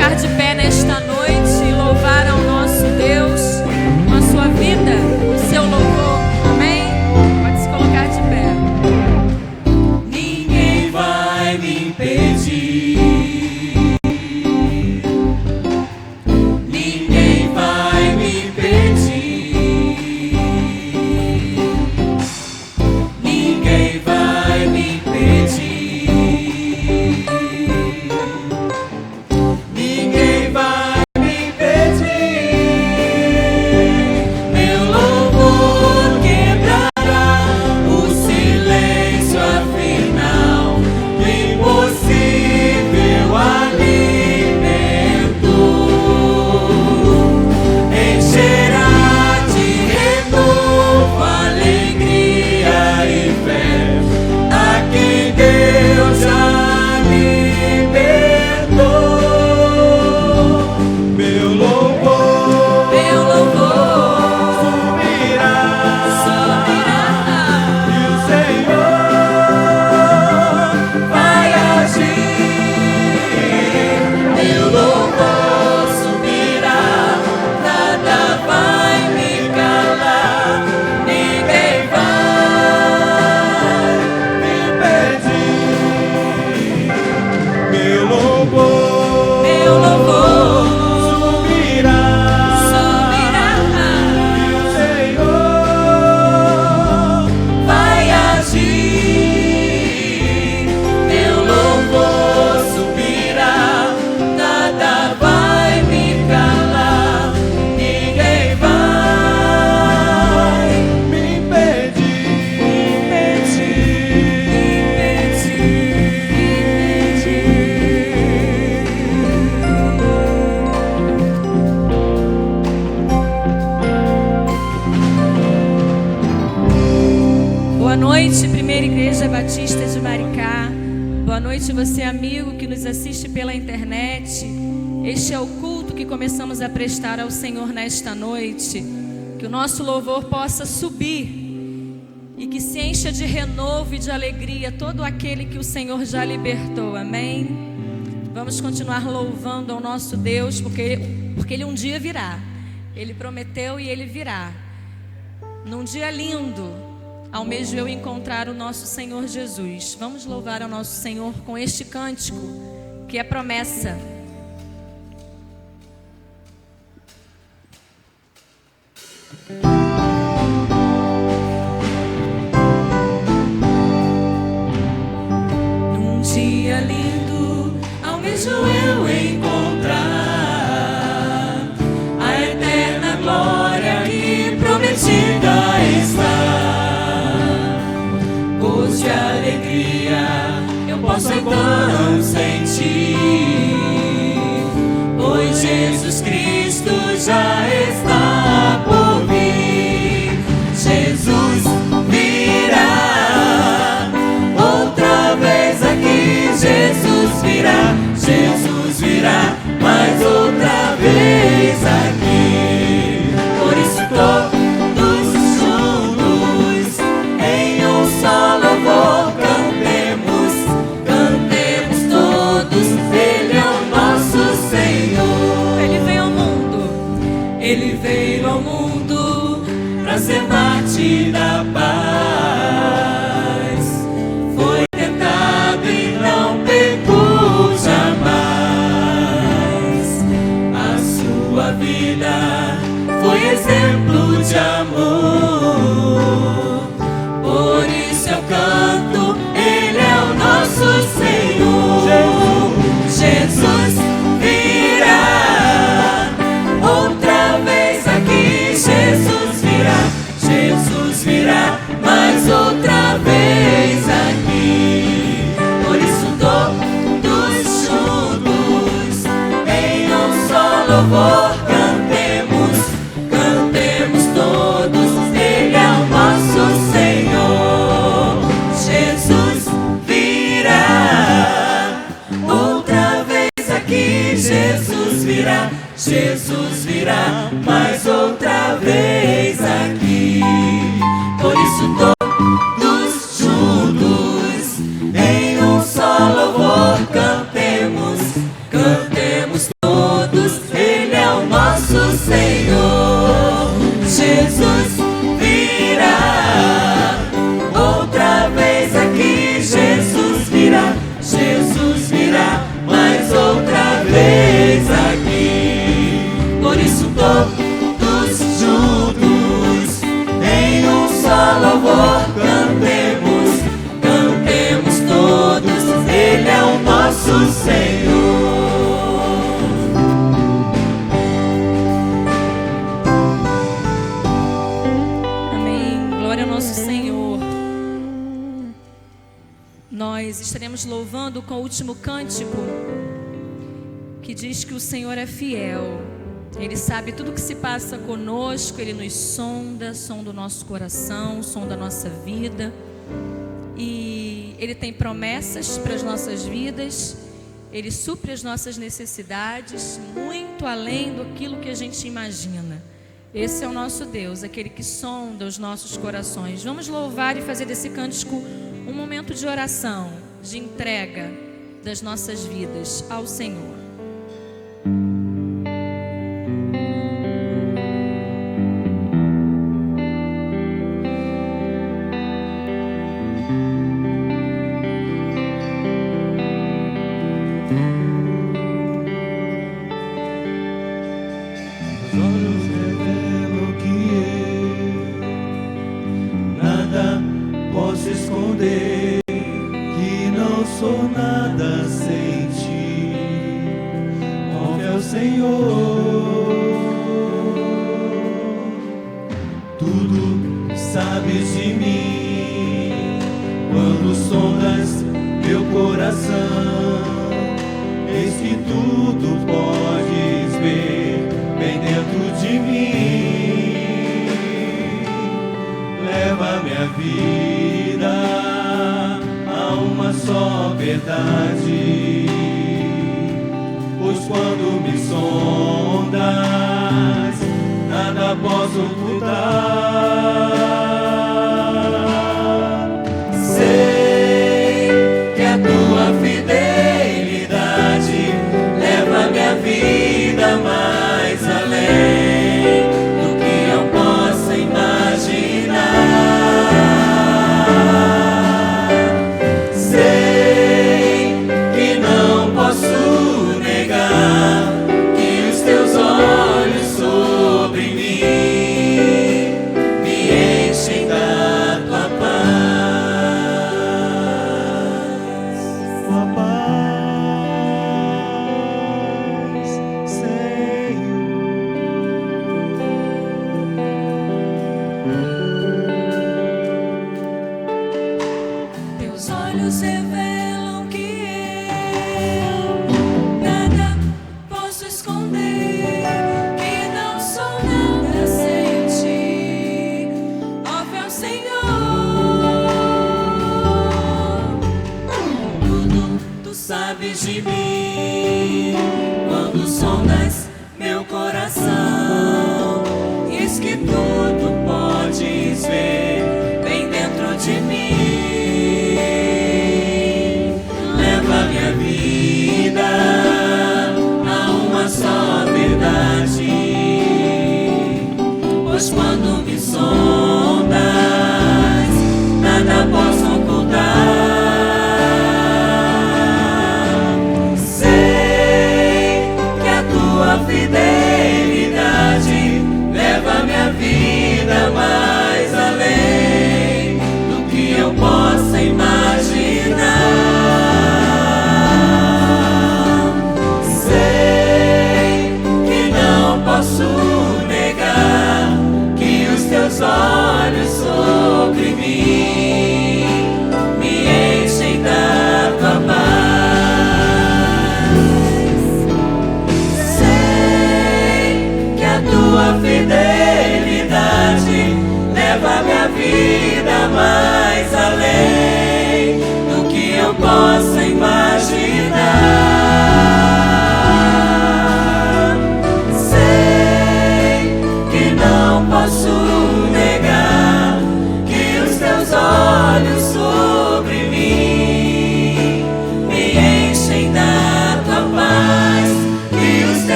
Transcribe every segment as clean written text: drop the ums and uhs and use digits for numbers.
colocar de pé nesta noite e louvar ao nosso Deus com a sua vida, o seu louvor. Amém? Pode se colocar de pé. Ninguém vai me impedir. Ninguém vai me impedir. Ninguém vai me impedir. Ninguém vai me impedir. Meu louvor quebrará o silêncio afinal do impossível alimento. Encherá de renovo, alegria e fé a quem Deus já libertou. Meu louvor subirá, e o Senhor vai agir. Meu louvor subirá, nada vai me calar. Ninguém vai me impedir. Meu louvor subirá, e o Senhor vai agir. Meu louvor subirá, nada vai me calar. Ninguém vai me Boa noite, Primeira Igreja Batista de Maricá. Boa noite, você amigo que nos assiste pela internet. Este é o culto que começamos a prestar ao Senhor nesta noite. Que o nosso louvor possa subir e que se encha de renovo e de alegria todo aquele que o Senhor já libertou. Amém? Vamos continuar louvando ao nosso Deus, porque Ele um dia virá. Ele prometeu e Ele virá. Num dia lindo, almejo eu encontrar o nosso Senhor Jesus. Vamos louvar ao nosso Senhor com este cântico, que é promessa. Num dia lindo, almejo eu encontrar a eterna glória que prometida está. Gozo de alegria eu posso então sentir, pois Jesus Cristo já está por vir. Jesus virá outra vez aqui. Jesus virá mais outra vez aqui. Por isso todos juntos em um só louvor cantemos todos. Ele é o nosso Senhor. Ele veio ao mundo pra ser mártir da paz. Foi tentado e não pecou jamais. A sua vida foi exemplo de amor. Por isso eu canto, Ele é o nosso Senhor. Jesus virá outra vez aqui. Jesus virá mais outra vez aqui. Por isso todos juntos em um só louvor cantemos todos. Ele é o nosso Senhor. Jesus virá outra vez aqui. Jesus virá mais outra vez aqui. Por isso todos juntos em um só louvor cantemos todos. fez aqui. Por isso todos juntos em um só louvor cantemos, cantemos todos, Ele é o nosso Senhor. Amém. Glória ao nosso Senhor. Nós estaremos louvando com o último cântico, que diz que o Senhor é fiel. Ele sabe tudo que se passa conosco, Ele nos sonda o nosso coração, sonda a nossa vida. E Ele tem promessas para as nossas vidas. Ele supre as nossas necessidades muito além daquilo que a gente imagina. Esse é o nosso Deus, aquele que sonda os nossos corações. Vamos louvar e fazer desse cântico um momento de oração, de entrega das nossas vidas ao Senhor. Os olhos revelam que eu nada posso esconder, que não sou nada sem ti. Ó fiel Senhor, tudo sabes de mim. Quando sondas meu coração, eis que tudo podes ver bem dentro de mim. Leva minha vida a uma só verdade, pois quando me sondas, nada posso ocultar. Sei que a tua fidelidade leva minha vida mais além do que eu possa imaginar. Sei que não posso negar que os teus olhos sobre mim me enchem da tua paz. Tua paz, Senhor. Teus olhos revelam que eu nada posso esconder, que não sou nada sem ti. Ó fiel Senhor, tudo tu sabes de mim. Quando sondas meu coração, eis que tudo podes ver bem dentro de mim. Leva minha vida a uma só verdade, pois quando me sondas, nada posso ocultar. Sei que a tua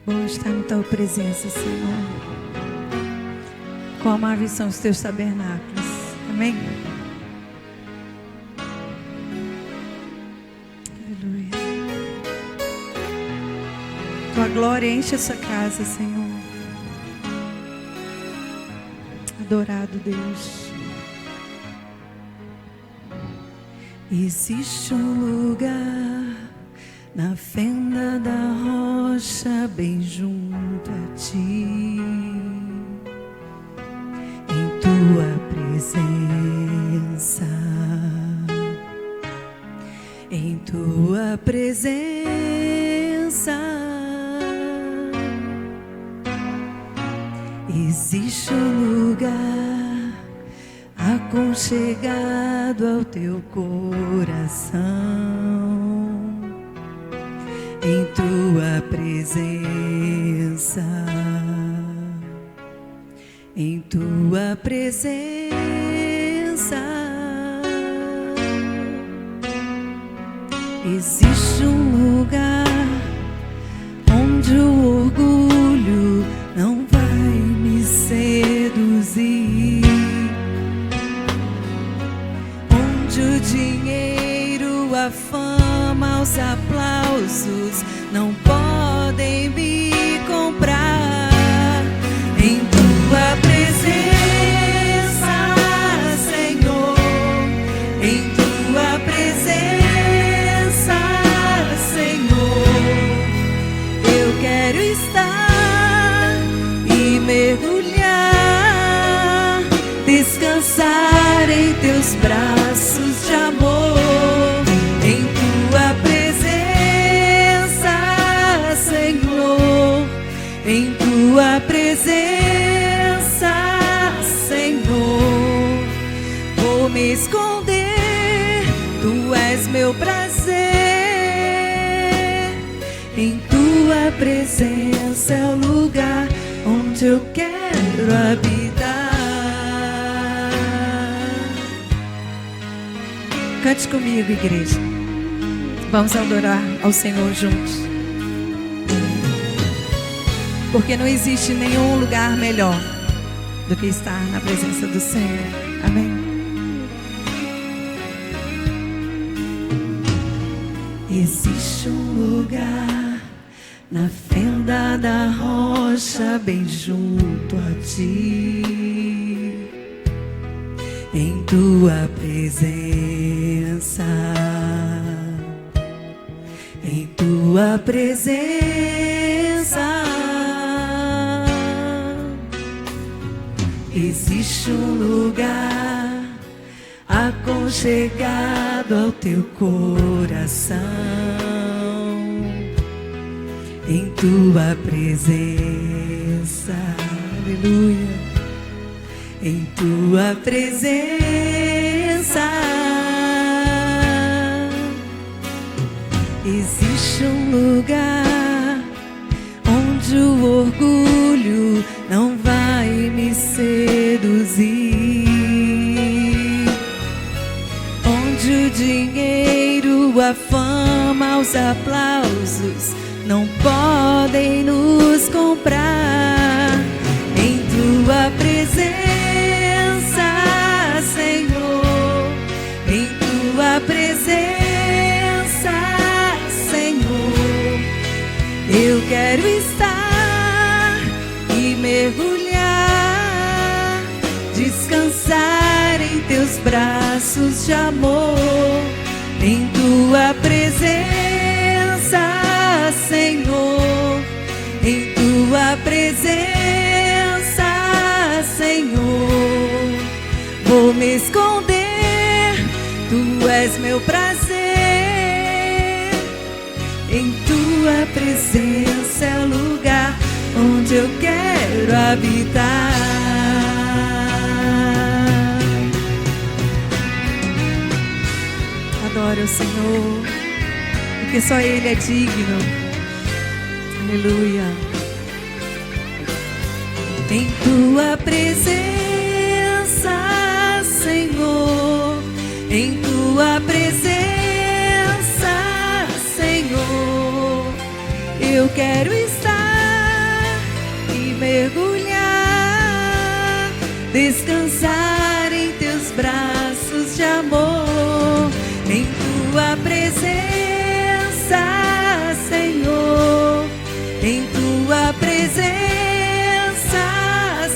Bom estar na tua presença, Senhor. Quão amáveis são os teus tabernáculos. Amém? Aleluia. Tua glória enche essa casa, Senhor. Adorado Deus. Existe um lugar na fenda da rocha, bem junto a ti, em tua presença, em tua presença. Existe um lugar aconchegado ao teu coração, em tua presença, em tua presença. Existe um lugar onde o orgulho não vai me seduzir, onde o dinheiro, a fama, os aplausos não podem me comprar. Em tua presença, Senhor, em tua presença, Senhor, eu quero estar e mergulhar, descansar em teus braços de amor. Em tua presença, Senhor, em tua presença, Senhor, vou me esconder, tu és meu prazer. Em tua presença é o lugar onde eu quero habitar. Cante comigo, igreja. Vamos adorar ao Senhor juntos. Porque não existe nenhum lugar melhor do que estar na presença do Senhor. Amém? Existe um lugar na fenda da rocha, bem junto a ti, em tua presença, em tua presença. Existe um lugar aconchegado ao teu coração, em tua presença, aleluia, em tua presença. Existe um lugar onde o orgulho não vai me seduzir, onde o dinheiro, a fama, os aplausos não podem nos comprar. Em tua presença, Senhor, em tua presença, Senhor, eu quero estar e mergulhar, descansar em teus braços de amor. Em tua presença, Senhor, em tua presença, Senhor, vou me esconder, tu és meu prazer. Em tua presença é o lugar onde eu quero habitar. Adoro o Senhor, porque só Ele é digno. Aleluia. Em tua presença, Senhor, em tua presença, Senhor, eu quero estar descansar em teus braços de amor, em tua presença, Senhor, em tua presença,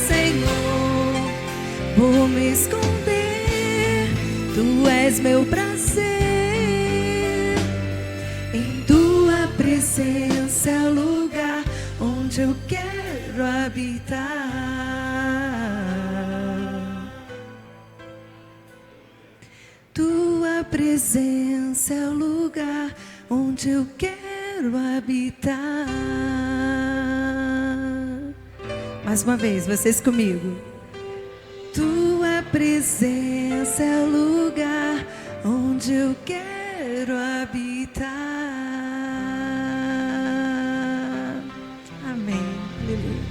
Senhor, vou me esconder, tu és meu prazer, em tua presença é o lugar onde eu quero habitar. Tua presença é o lugar onde eu quero habitar. Mais uma vez, vocês comigo. Tua presença é o lugar onde eu quero habitar. Amém. Aleluia.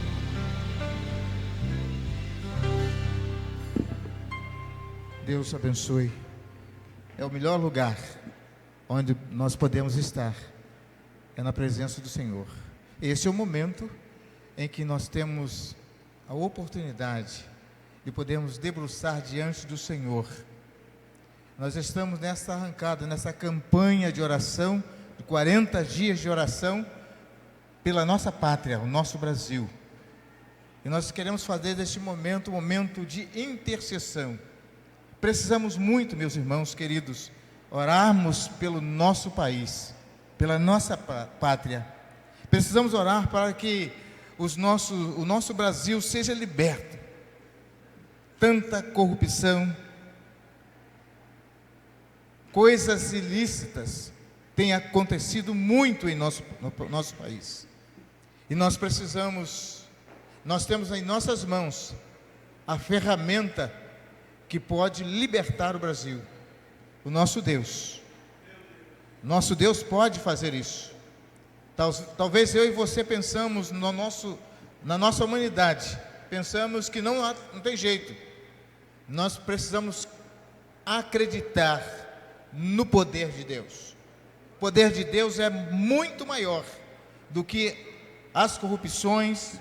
Deus abençoe. É o melhor lugar onde nós podemos estar, é na presença do Senhor. Esse é o momento em que nós temos a oportunidade de podermos debruçar diante do Senhor. Nós estamos nessa arrancada, nessa campanha de oração, de 40 dias de oração pela nossa pátria, o nosso Brasil. E nós queremos fazer deste momento um momento de intercessão. Precisamos muito, meus irmãos queridos, orarmos pelo nosso país, pela nossa pátria. Precisamos orar para que o nosso Brasil seja liberto. Tanta corrupção, coisas ilícitas têm acontecido muito em nosso país. E nós temos em nossas mãos a ferramenta que pode libertar o Brasil. O nosso Deus. Nosso Deus pode fazer isso. Talvez eu e você pensamos na nossa humanidade, pensamos que não tem jeito. Nós precisamos acreditar no poder de Deus. O poder de Deus é muito maior do que as corrupções,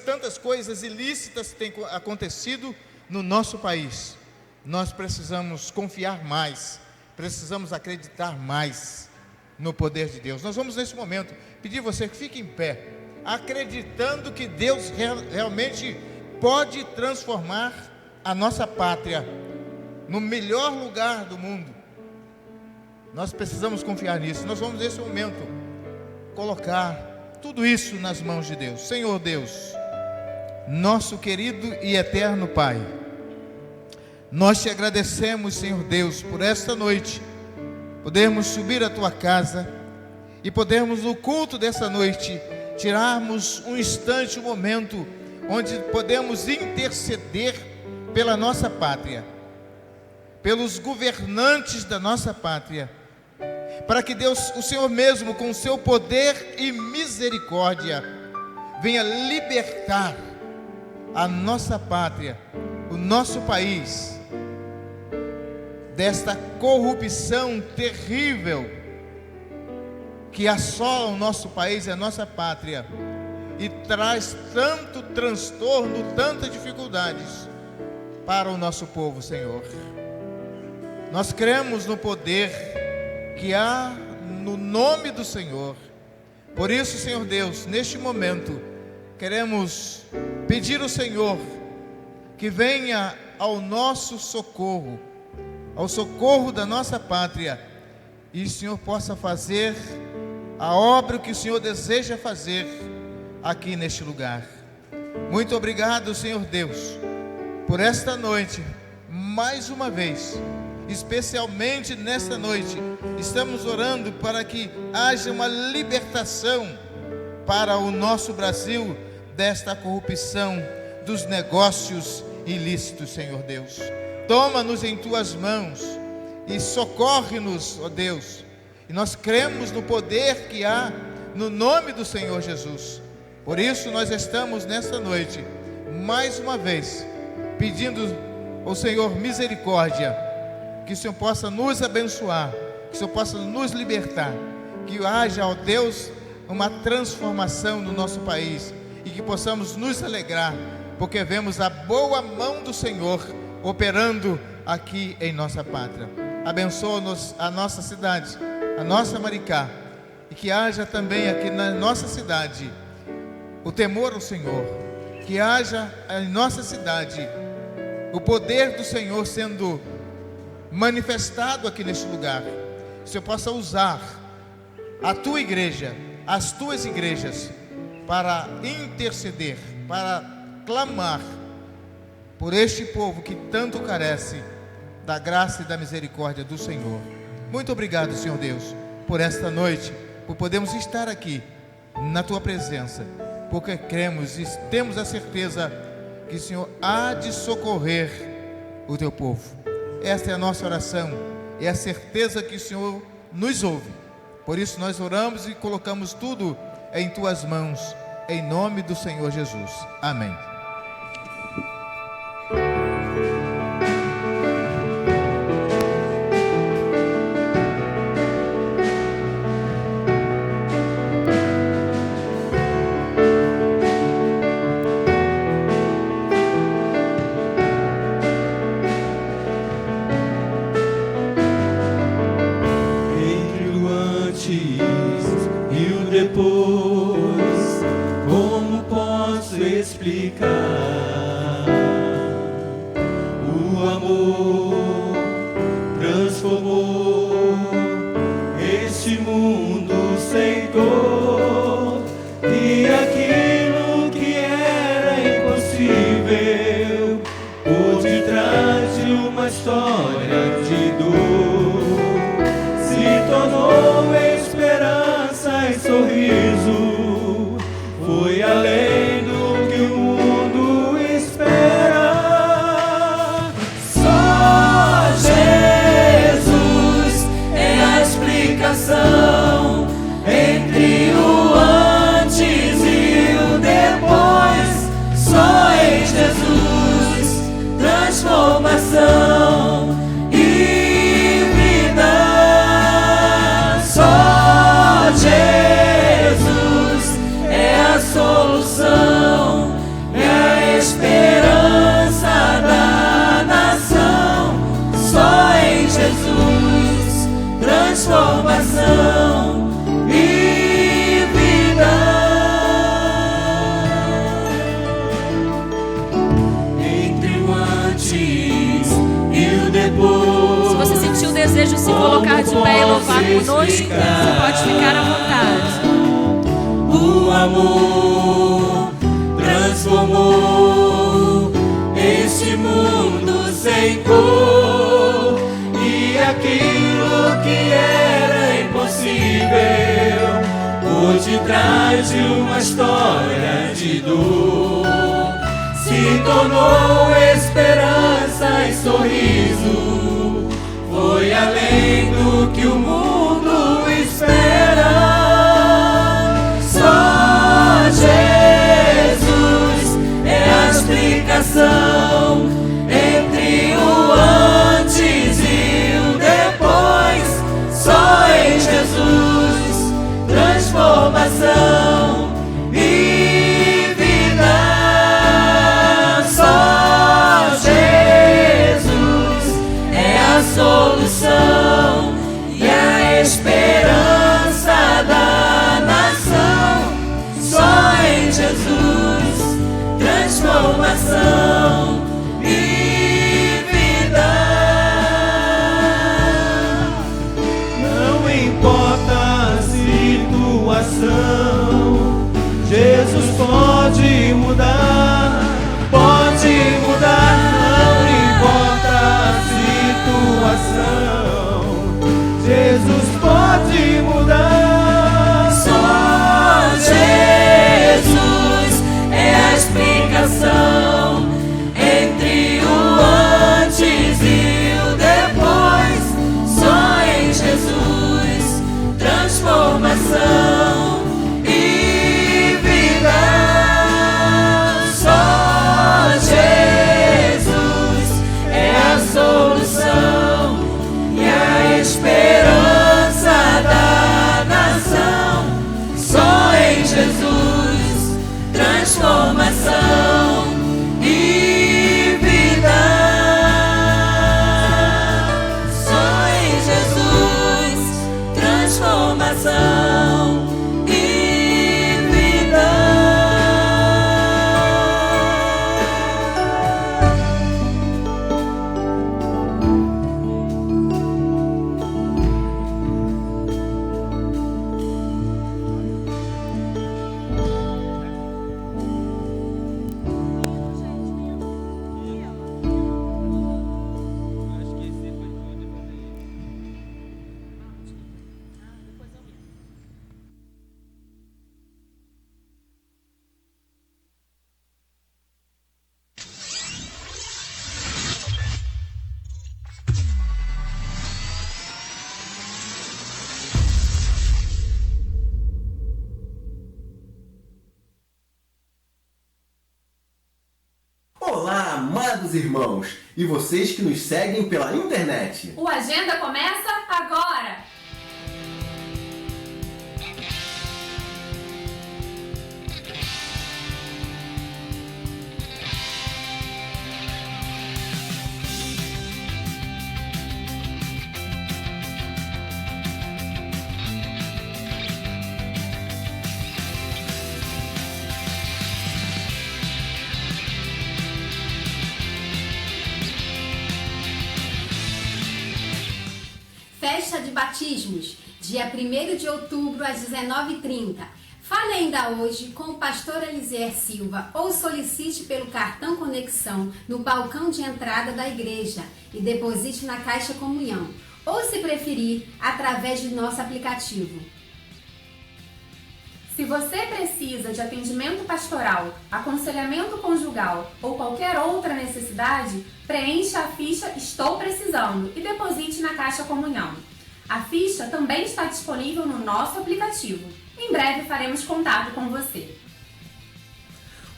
tantas coisas ilícitas que têm acontecido no nosso país. Nós precisamos confiar mais, precisamos acreditar mais no poder de Deus. Nós vamos nesse momento pedir a você que fique em pé, acreditando que Deus realmente pode transformar a nossa pátria no melhor lugar do mundo. Nós precisamos confiar nisso. Nós vamos nesse momento colocar tudo isso nas mãos de Deus. Senhor Deus, nosso querido e eterno Pai, nós te agradecemos, Senhor Deus, por esta noite, podermos subir à tua casa e podermos no culto dessa noite, tirarmos um instante, um momento, onde podemos interceder pela nossa pátria, pelos governantes da nossa pátria, para que Deus, o Senhor mesmo, com o seu poder e misericórdia, venha libertar a nossa pátria, o nosso país, desta corrupção terrível que assola o nosso país e a nossa pátria e traz tanto transtorno, tantas dificuldades para o nosso povo, Senhor. Nós cremos no poder que há no nome do Senhor. Por isso, Senhor Deus, neste momento queremos pedir ao Senhor que venha ao nosso socorro, ao socorro da nossa pátria, e o Senhor possa fazer a obra que o Senhor deseja fazer aqui neste lugar. Muito obrigado, Senhor Deus, por esta noite, mais uma vez, especialmente nesta noite, estamos orando para que haja uma libertação para o nosso Brasil desta corrupção dos negócios ilícitos, Senhor Deus. Toma-nos em tuas mãos e socorre-nos, ó Deus. E nós cremos no poder que há no nome do Senhor Jesus. Por isso nós estamos nesta noite, mais uma vez, pedindo ao Senhor misericórdia, que o Senhor possa nos abençoar, que o Senhor possa nos libertar, que haja, ó Deus, uma transformação no nosso país, e que possamos nos alegrar porque vemos a boa mão do Senhor operando aqui em nossa pátria. Abençoa-nos a nossa cidade, a nossa Maricá, e que haja também aqui na nossa cidade o temor ao Senhor, que haja em nossa cidade o poder do Senhor sendo manifestado aqui neste lugar. Que o Senhor possa usar a tua igreja, as tuas igrejas, para interceder, para clamar por este povo que tanto carece da graça e da misericórdia do Senhor. Muito obrigado, Senhor Deus, por esta noite, por podermos estar aqui na tua presença, porque cremos e temos a certeza que o Senhor há de socorrer o teu povo. Esta é a nossa oração, é a certeza que o Senhor nos ouve. Por isso nós oramos e colocamos tudo em tuas mãos, em nome do Senhor Jesus. Amém. Transformação e vida. amados irmãos, e vocês que nos seguem pela internet. O Agenda começa agora! Festa de batismos, dia 1º de outubro às 19h30. Fale ainda hoje com o pastor Elisier Silva ou solicite pelo cartão Conexão no balcão de entrada da igreja e deposite na Caixa Comunhão, ou se preferir, através do nosso aplicativo. Se você precisa de atendimento pastoral, aconselhamento conjugal ou qualquer outra necessidade, preencha a ficha Estou Precisando e deposite na Caixa Comunhão. A ficha também está disponível no nosso aplicativo. Em breve faremos contato com você.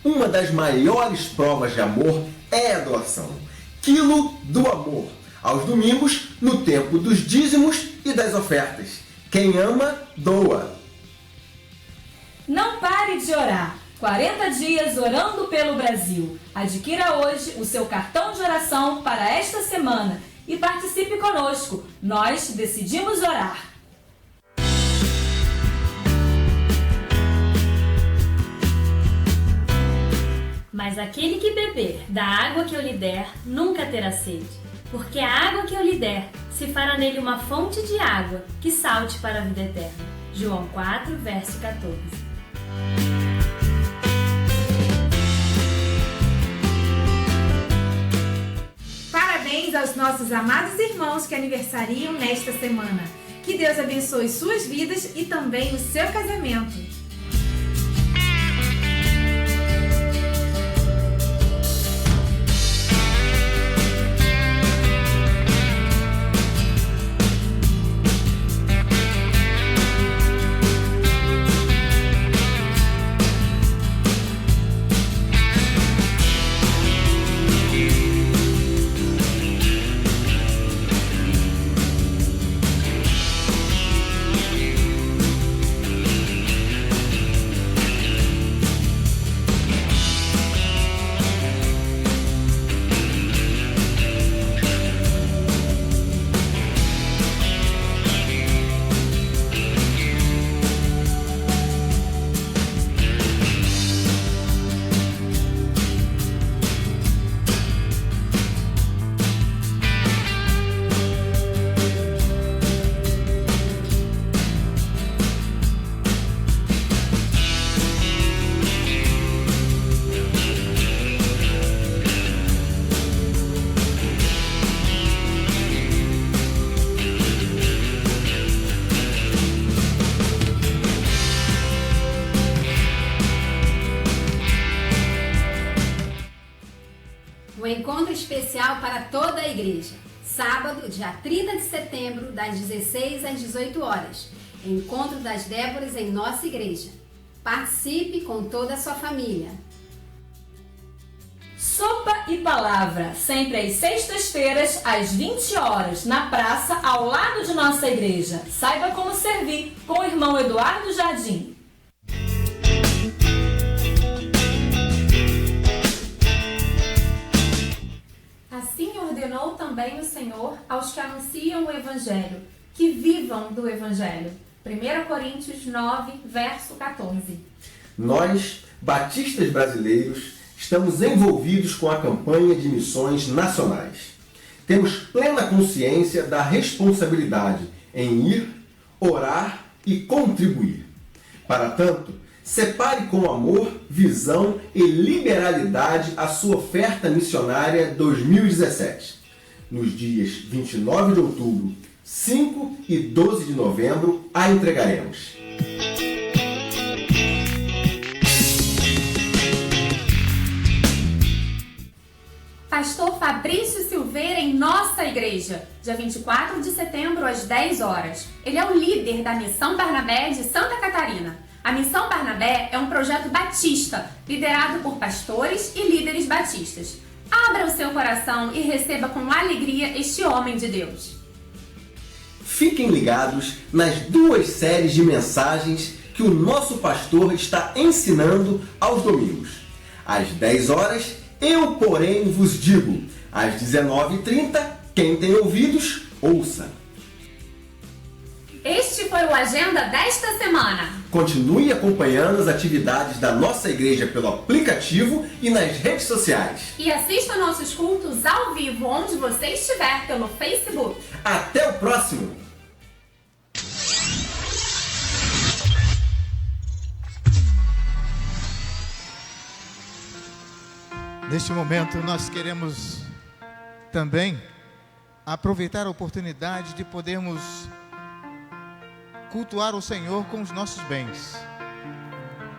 Uma das maiores provas de amor é a doação. Quilo do Amor, aos domingos, no tempo dos dízimos e das ofertas. Quem ama, doa. Não pare de orar. 40 dias orando pelo Brasil. Adquira hoje o seu cartão de oração para esta semana e participe conosco. Nós decidimos orar. Mas aquele que beber da água que eu lhe der, nunca terá sede. Porque a água que eu lhe der, se fará nele uma fonte de água que salte para a vida eterna. João 4, verso 14. Parabéns aos nossos amados irmãos que aniversariam nesta semana. Que Deus abençoe suas vidas e também o seu casamento. Encontro especial para toda a igreja. Sábado, dia 30 de setembro, das 16 às 18 horas. Encontro das Déboras em nossa igreja. Participe com toda a sua família. Sopa e Palavra, sempre às sextas-feiras, às 20 horas, na praça, ao lado de nossa igreja. Saiba como servir com o irmão Eduardo Jardim. Assim ordenou também o Senhor aos que anunciam o Evangelho, que vivam do Evangelho. 1 Coríntios 9, verso 14. Nós, batistas brasileiros, estamos envolvidos com a campanha de missões nacionais. Temos plena consciência da responsabilidade em ir, orar e contribuir. Para tanto, separe com amor, visão e liberalidade a sua oferta missionária 2017. Nos dias 29 de outubro, 5 e 12 de novembro, a entregaremos. Pastor Fabrício Silveira em nossa igreja, dia 24 de setembro às 10 horas. Ele é o líder da Missão Barnabé de Santa Catarina. A Missão Barnabé é um projeto batista, liderado por pastores e líderes batistas. Abra o seu coração e receba com alegria este homem de Deus. Fiquem ligados nas 2 séries de mensagens que o nosso pastor está ensinando aos domingos. Às 10 horas, eu, porém, vos digo. Às 19h30, quem tem ouvidos, ouça. Este foi o Agenda desta semana. Continue acompanhando as atividades da nossa igreja pelo aplicativo e nas redes sociais. E assista nossos cultos ao vivo onde você estiver pelo Facebook. Até o próximo! Neste momento nós queremos também aproveitar a oportunidade de podermos cultuar o Senhor com os nossos bens.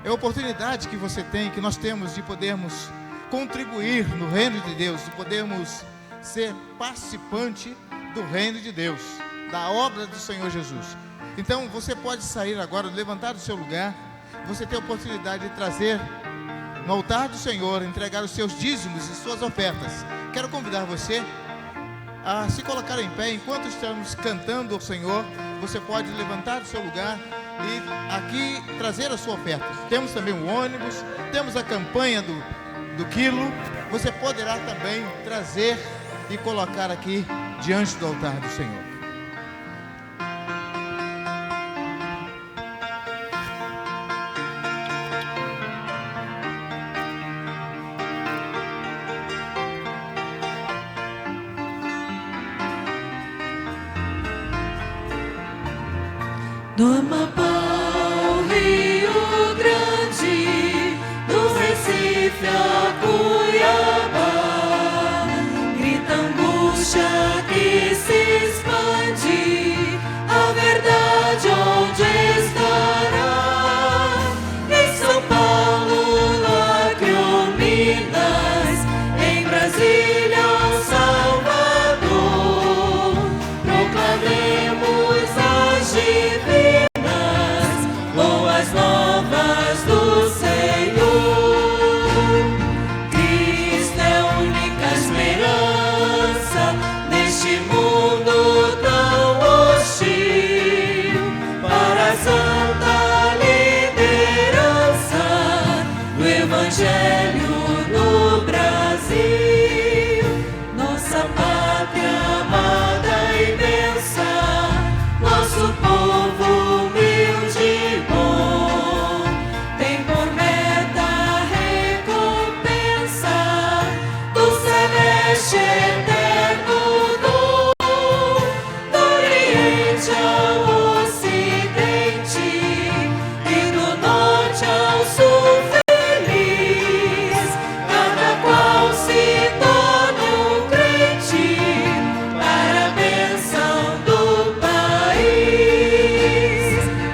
É a oportunidade que você tem, que nós temos de podermos contribuir no reino de Deus, de podermos ser participante do reino de Deus, da obra do Senhor Jesus. Então você pode sair agora, levantar do seu lugar, você tem a oportunidade de trazer no altar do Senhor, entregar os seus dízimos e suas ofertas. Quero convidar você a se colocar em pé enquanto estamos cantando ao Senhor. Você pode levantar do seu lugar e aqui trazer a sua oferta. Temos também o ônibus, temos a campanha do quilo. Você poderá também trazer e colocar aqui diante do altar do Senhor. Do Amapá ao Rio Grande, do Recife a Cuiabá, grita angústia que se expande, a verdade onde estará? Em São Paulo, Acre ou Minas, em Brasília ou Salvador, proclamemos as divinas novas do Senhor. Cristo é a única esperança neste mundo tão hostil, para a santa liderança do Evangelho no Brasil. Nossa pátria amada e imensa, nosso povo humilde e bom, tem por meta a recompensa do celeste eterno dom. Do Oriente ao Ocidente e do Norte ao Sul feliz, cada qual se torna um crente para a bênção do país.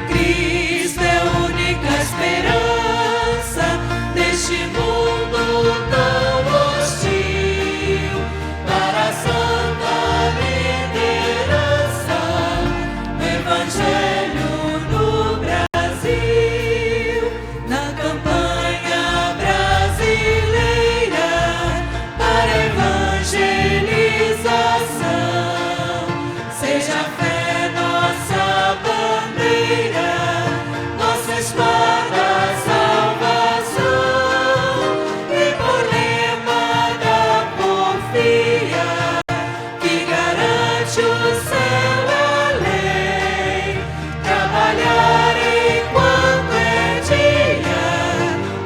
Cristo é a única esperança neste mundo tão hostil, para a santa liderança do Evangelho no Brasil. Na campanha brasileira para a evangelização, seja a fé nossa bandeira, nossa espada salvação, e por lema da porfia que garante o céu a lei, trabalhar enquanto é dia,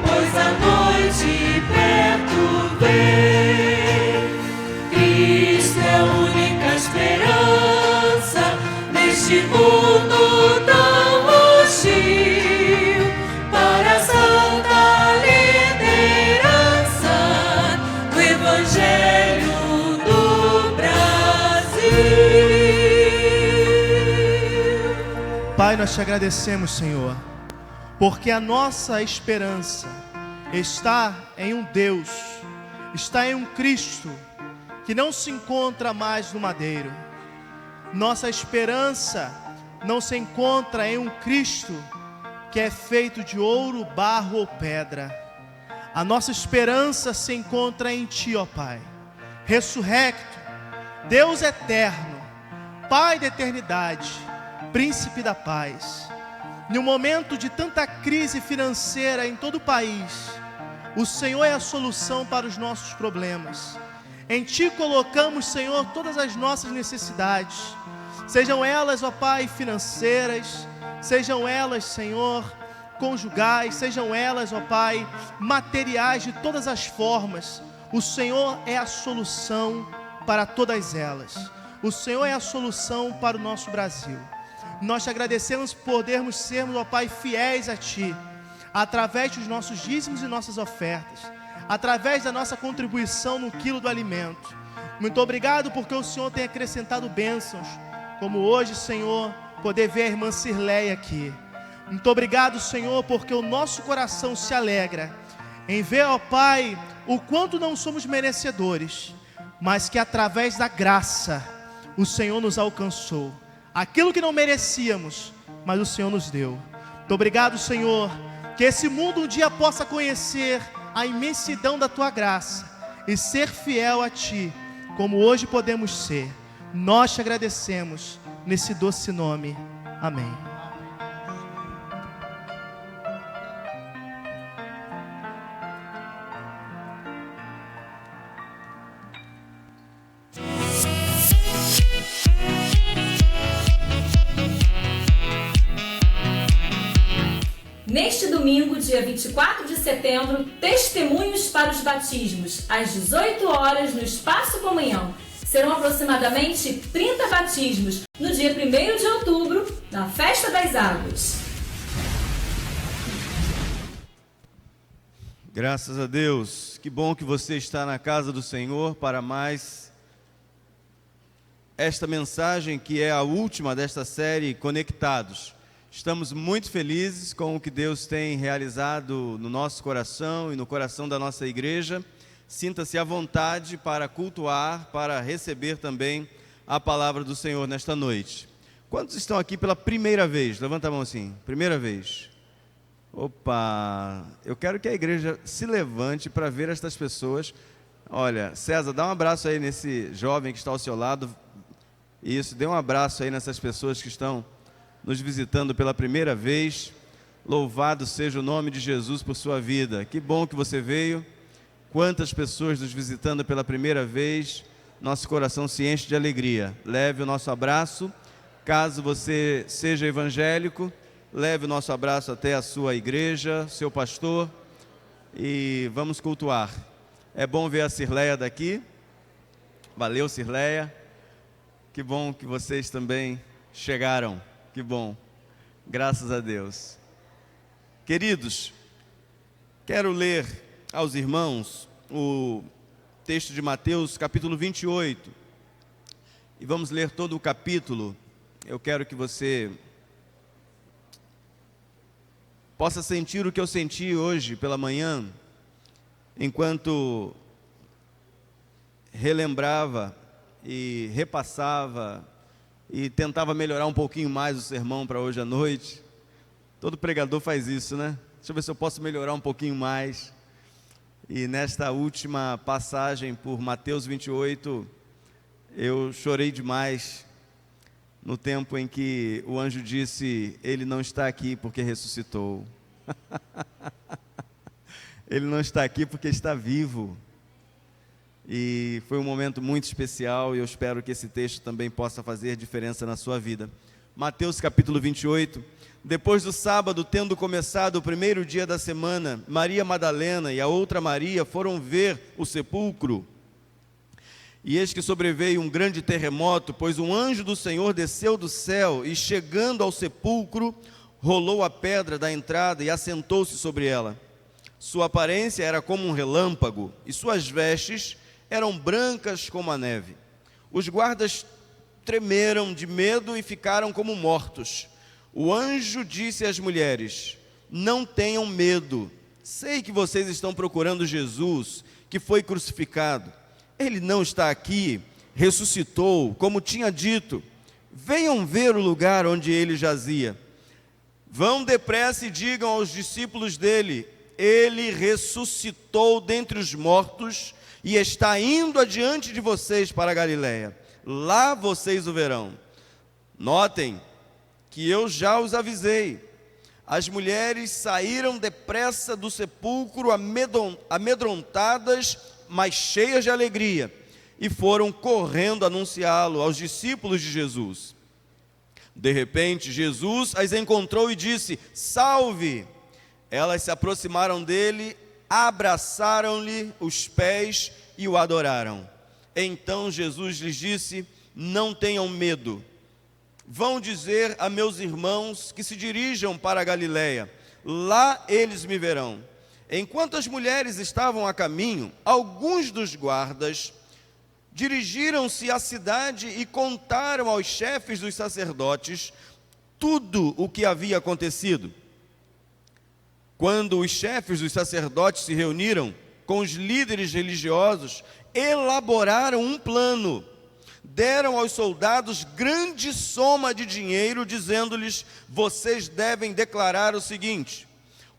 pois a noite perto vem. Cristo é a única esperança neste mundo tão hostil, para a santa liderança do Evangelho do Brasil. Pai, nós te agradecemos, Senhor, porque a nossa esperança está em um Deus, está em um Cristo que não se encontra mais no madeiro. Nossa esperança não se encontra em um Cristo que é feito de ouro, barro ou pedra. A nossa esperança se encontra em Ti, ó Pai, ressurrecto, Deus eterno, Pai da eternidade, Príncipe da paz. No momento de tanta crise financeira em todo o país, o Senhor é a solução para os nossos problemas. Em Ti colocamos, Senhor, todas as nossas necessidades, sejam elas, ó Pai, financeiras, sejam elas, Senhor, conjugais, sejam elas, ó Pai, materiais de todas as formas. O Senhor é a solução para todas elas. O Senhor é a solução para o nosso Brasil. Nós te agradecemos por podermos sermos, ó Pai, fiéis a Ti, através dos nossos dízimos e nossas ofertas, através da nossa contribuição no quilo do alimento. Muito obrigado porque o Senhor tem acrescentado bênçãos, como hoje, Senhor, poder ver a irmã Cirleia aqui. Muito obrigado, Senhor, porque o nosso coração se alegra em ver, ó Pai, o quanto não somos merecedores, mas que através da graça o Senhor nos alcançou. Aquilo que não merecíamos, mas o Senhor nos deu. Muito obrigado, Senhor, que esse mundo um dia possa conhecer a imensidão da Tua graça e ser fiel a Ti, como hoje podemos ser. Nós te agradecemos nesse doce nome. Amém. Neste domingo, dia 24 de setembro, testemunhos para os batismos, às 18 horas, no Espaço Comunhão. Serão aproximadamente 30 batismos, no dia 1º de outubro, na Festa das Águas. Graças a Deus, que bom que você está na casa do Senhor para mais esta mensagem que é a última desta série Conectados. Estamos muito felizes com o que Deus tem realizado no nosso coração e no coração da nossa igreja. Sinta-se à vontade para cultuar, para receber também a palavra do Senhor nesta noite. Quantos estão aqui pela primeira vez? Levanta a mão assim, primeira vez. Opa, eu quero que a igreja se levante para ver estas pessoas. Olha, César, dá um abraço aí nesse jovem que está ao seu lado. Isso, dê um abraço aí nessas pessoas que estão nos visitando pela primeira vez. Louvado seja o nome de Jesus por sua vida. Que bom que você veio. Quantas pessoas nos visitando pela primeira vez. Nosso coração se enche de alegria. Leve o nosso abraço. Caso você seja evangélico, leve o nosso abraço até a sua igreja, seu pastor, e vamos cultuar. É bom ver a Cirleia daqui. Valeu, Cirleia. Que bom que vocês também chegaram. Que bom, graças a Deus. Queridos, quero ler aos irmãos o texto de Mateus, capítulo 28. E vamos ler todo o capítulo. Eu quero que você possa sentir o que eu senti hoje pela manhã, enquanto relembrava e repassava e tentava melhorar um pouquinho mais o sermão para hoje à noite. Todo pregador faz isso, né? Deixa eu ver se eu posso melhorar um pouquinho mais. E nesta última passagem por Mateus 28, eu chorei demais no tempo em que o anjo disse: Ele não está aqui porque ressuscitou. Ele não está aqui porque está vivo. E foi um momento muito especial e eu espero que esse texto também possa fazer diferença na sua vida. Mateus capítulo 28. Depois do sábado, tendo começado o primeiro dia da semana, Maria Madalena e a outra Maria foram ver o sepulcro. E eis que sobreveio um grande terremoto, pois um anjo do Senhor desceu do céu e, chegando ao sepulcro, rolou a pedra da entrada e assentou-se sobre ela. Sua aparência era como um relâmpago e suas vestes eram brancas como a neve. Os guardas tremeram de medo e ficaram como mortos. O anjo disse às mulheres: Não tenham medo, sei que vocês estão procurando Jesus, que foi crucificado. Ele não está aqui, ressuscitou, como tinha dito. Venham ver o lugar onde ele jazia. Vão depressa e digam aos discípulos dele: ele ressuscitou dentre os mortos e está indo adiante de vocês para a Galiléia. Lá vocês o verão. Notem que eu já os avisei. As mulheres saíram depressa do sepulcro amedrontadas, mas cheias de alegria, e foram correndo anunciá-lo aos discípulos de Jesus. De repente, Jesus as encontrou e disse: salve! Elas se aproximaram dele, abraçaram-lhe os pés e o adoraram. Então Jesus lhes disse: não tenham medo. Vão dizer a meus irmãos que se dirijam para a Galiléia. Lá eles me verão. Enquanto as mulheres estavam a caminho, alguns dos guardas dirigiram-se à cidade e contaram aos chefes dos sacerdotes tudo o que havia acontecido. Quando os chefes dos sacerdotes se reuniram com os líderes religiosos, elaboraram um plano. Deram aos soldados grande soma de dinheiro, dizendo-lhes: vocês devem declarar o seguinte: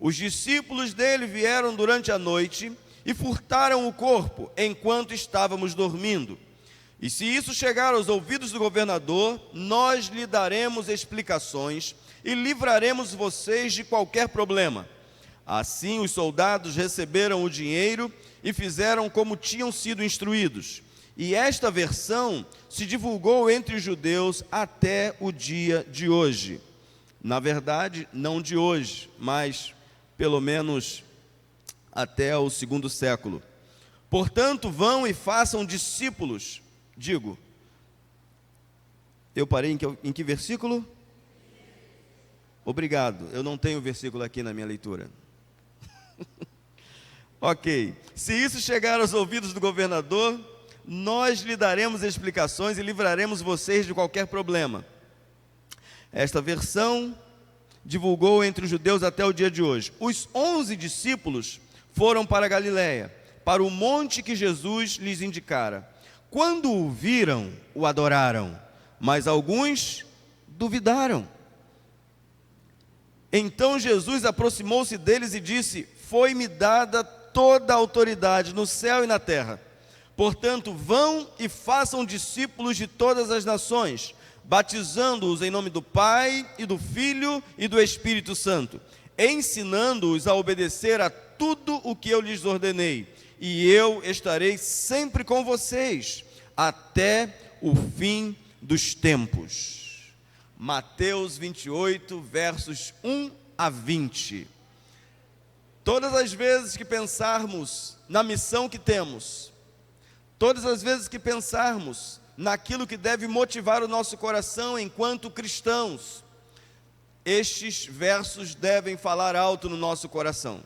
os discípulos dele vieram durante a noite e furtaram o corpo enquanto estávamos dormindo. E se isso chegar aos ouvidos do governador, nós lhe daremos explicações e livraremos vocês de qualquer problema. Assim os soldados receberam o dinheiro e fizeram como tinham sido instruídos. E esta versão se divulgou entre os judeus até o dia de hoje. Na verdade, não de hoje, mas pelo menos até o 2º século. Portanto, vão e façam discípulos. Digo, eu parei em que versículo? Obrigado, eu não tenho o versículo aqui na minha leitura. Ok, se isso chegar aos ouvidos do governador, nós lhe daremos explicações e livraremos vocês de qualquer problema. Esta versão divulgou entre os judeus até o dia de hoje. Os 11 discípulos foram para a Galiléia, para o monte que Jesus lhes indicara. Quando o viram, o adoraram, mas alguns duvidaram. Então Jesus aproximou-se deles e disse: foi-me dada toda a autoridade no céu e na terra. Portanto, vão e façam discípulos de todas as nações, batizando-os em nome do Pai, e do Filho e do Espírito Santo, ensinando-os a obedecer a tudo o que eu lhes ordenei. E eu estarei sempre com vocês, até o fim dos tempos. Mateus 28, versos 1 a 20. Todas as vezes que pensarmos na missão que temos, todas as vezes que pensarmos naquilo que deve motivar o nosso coração enquanto cristãos, estes versos devem falar alto no nosso coração.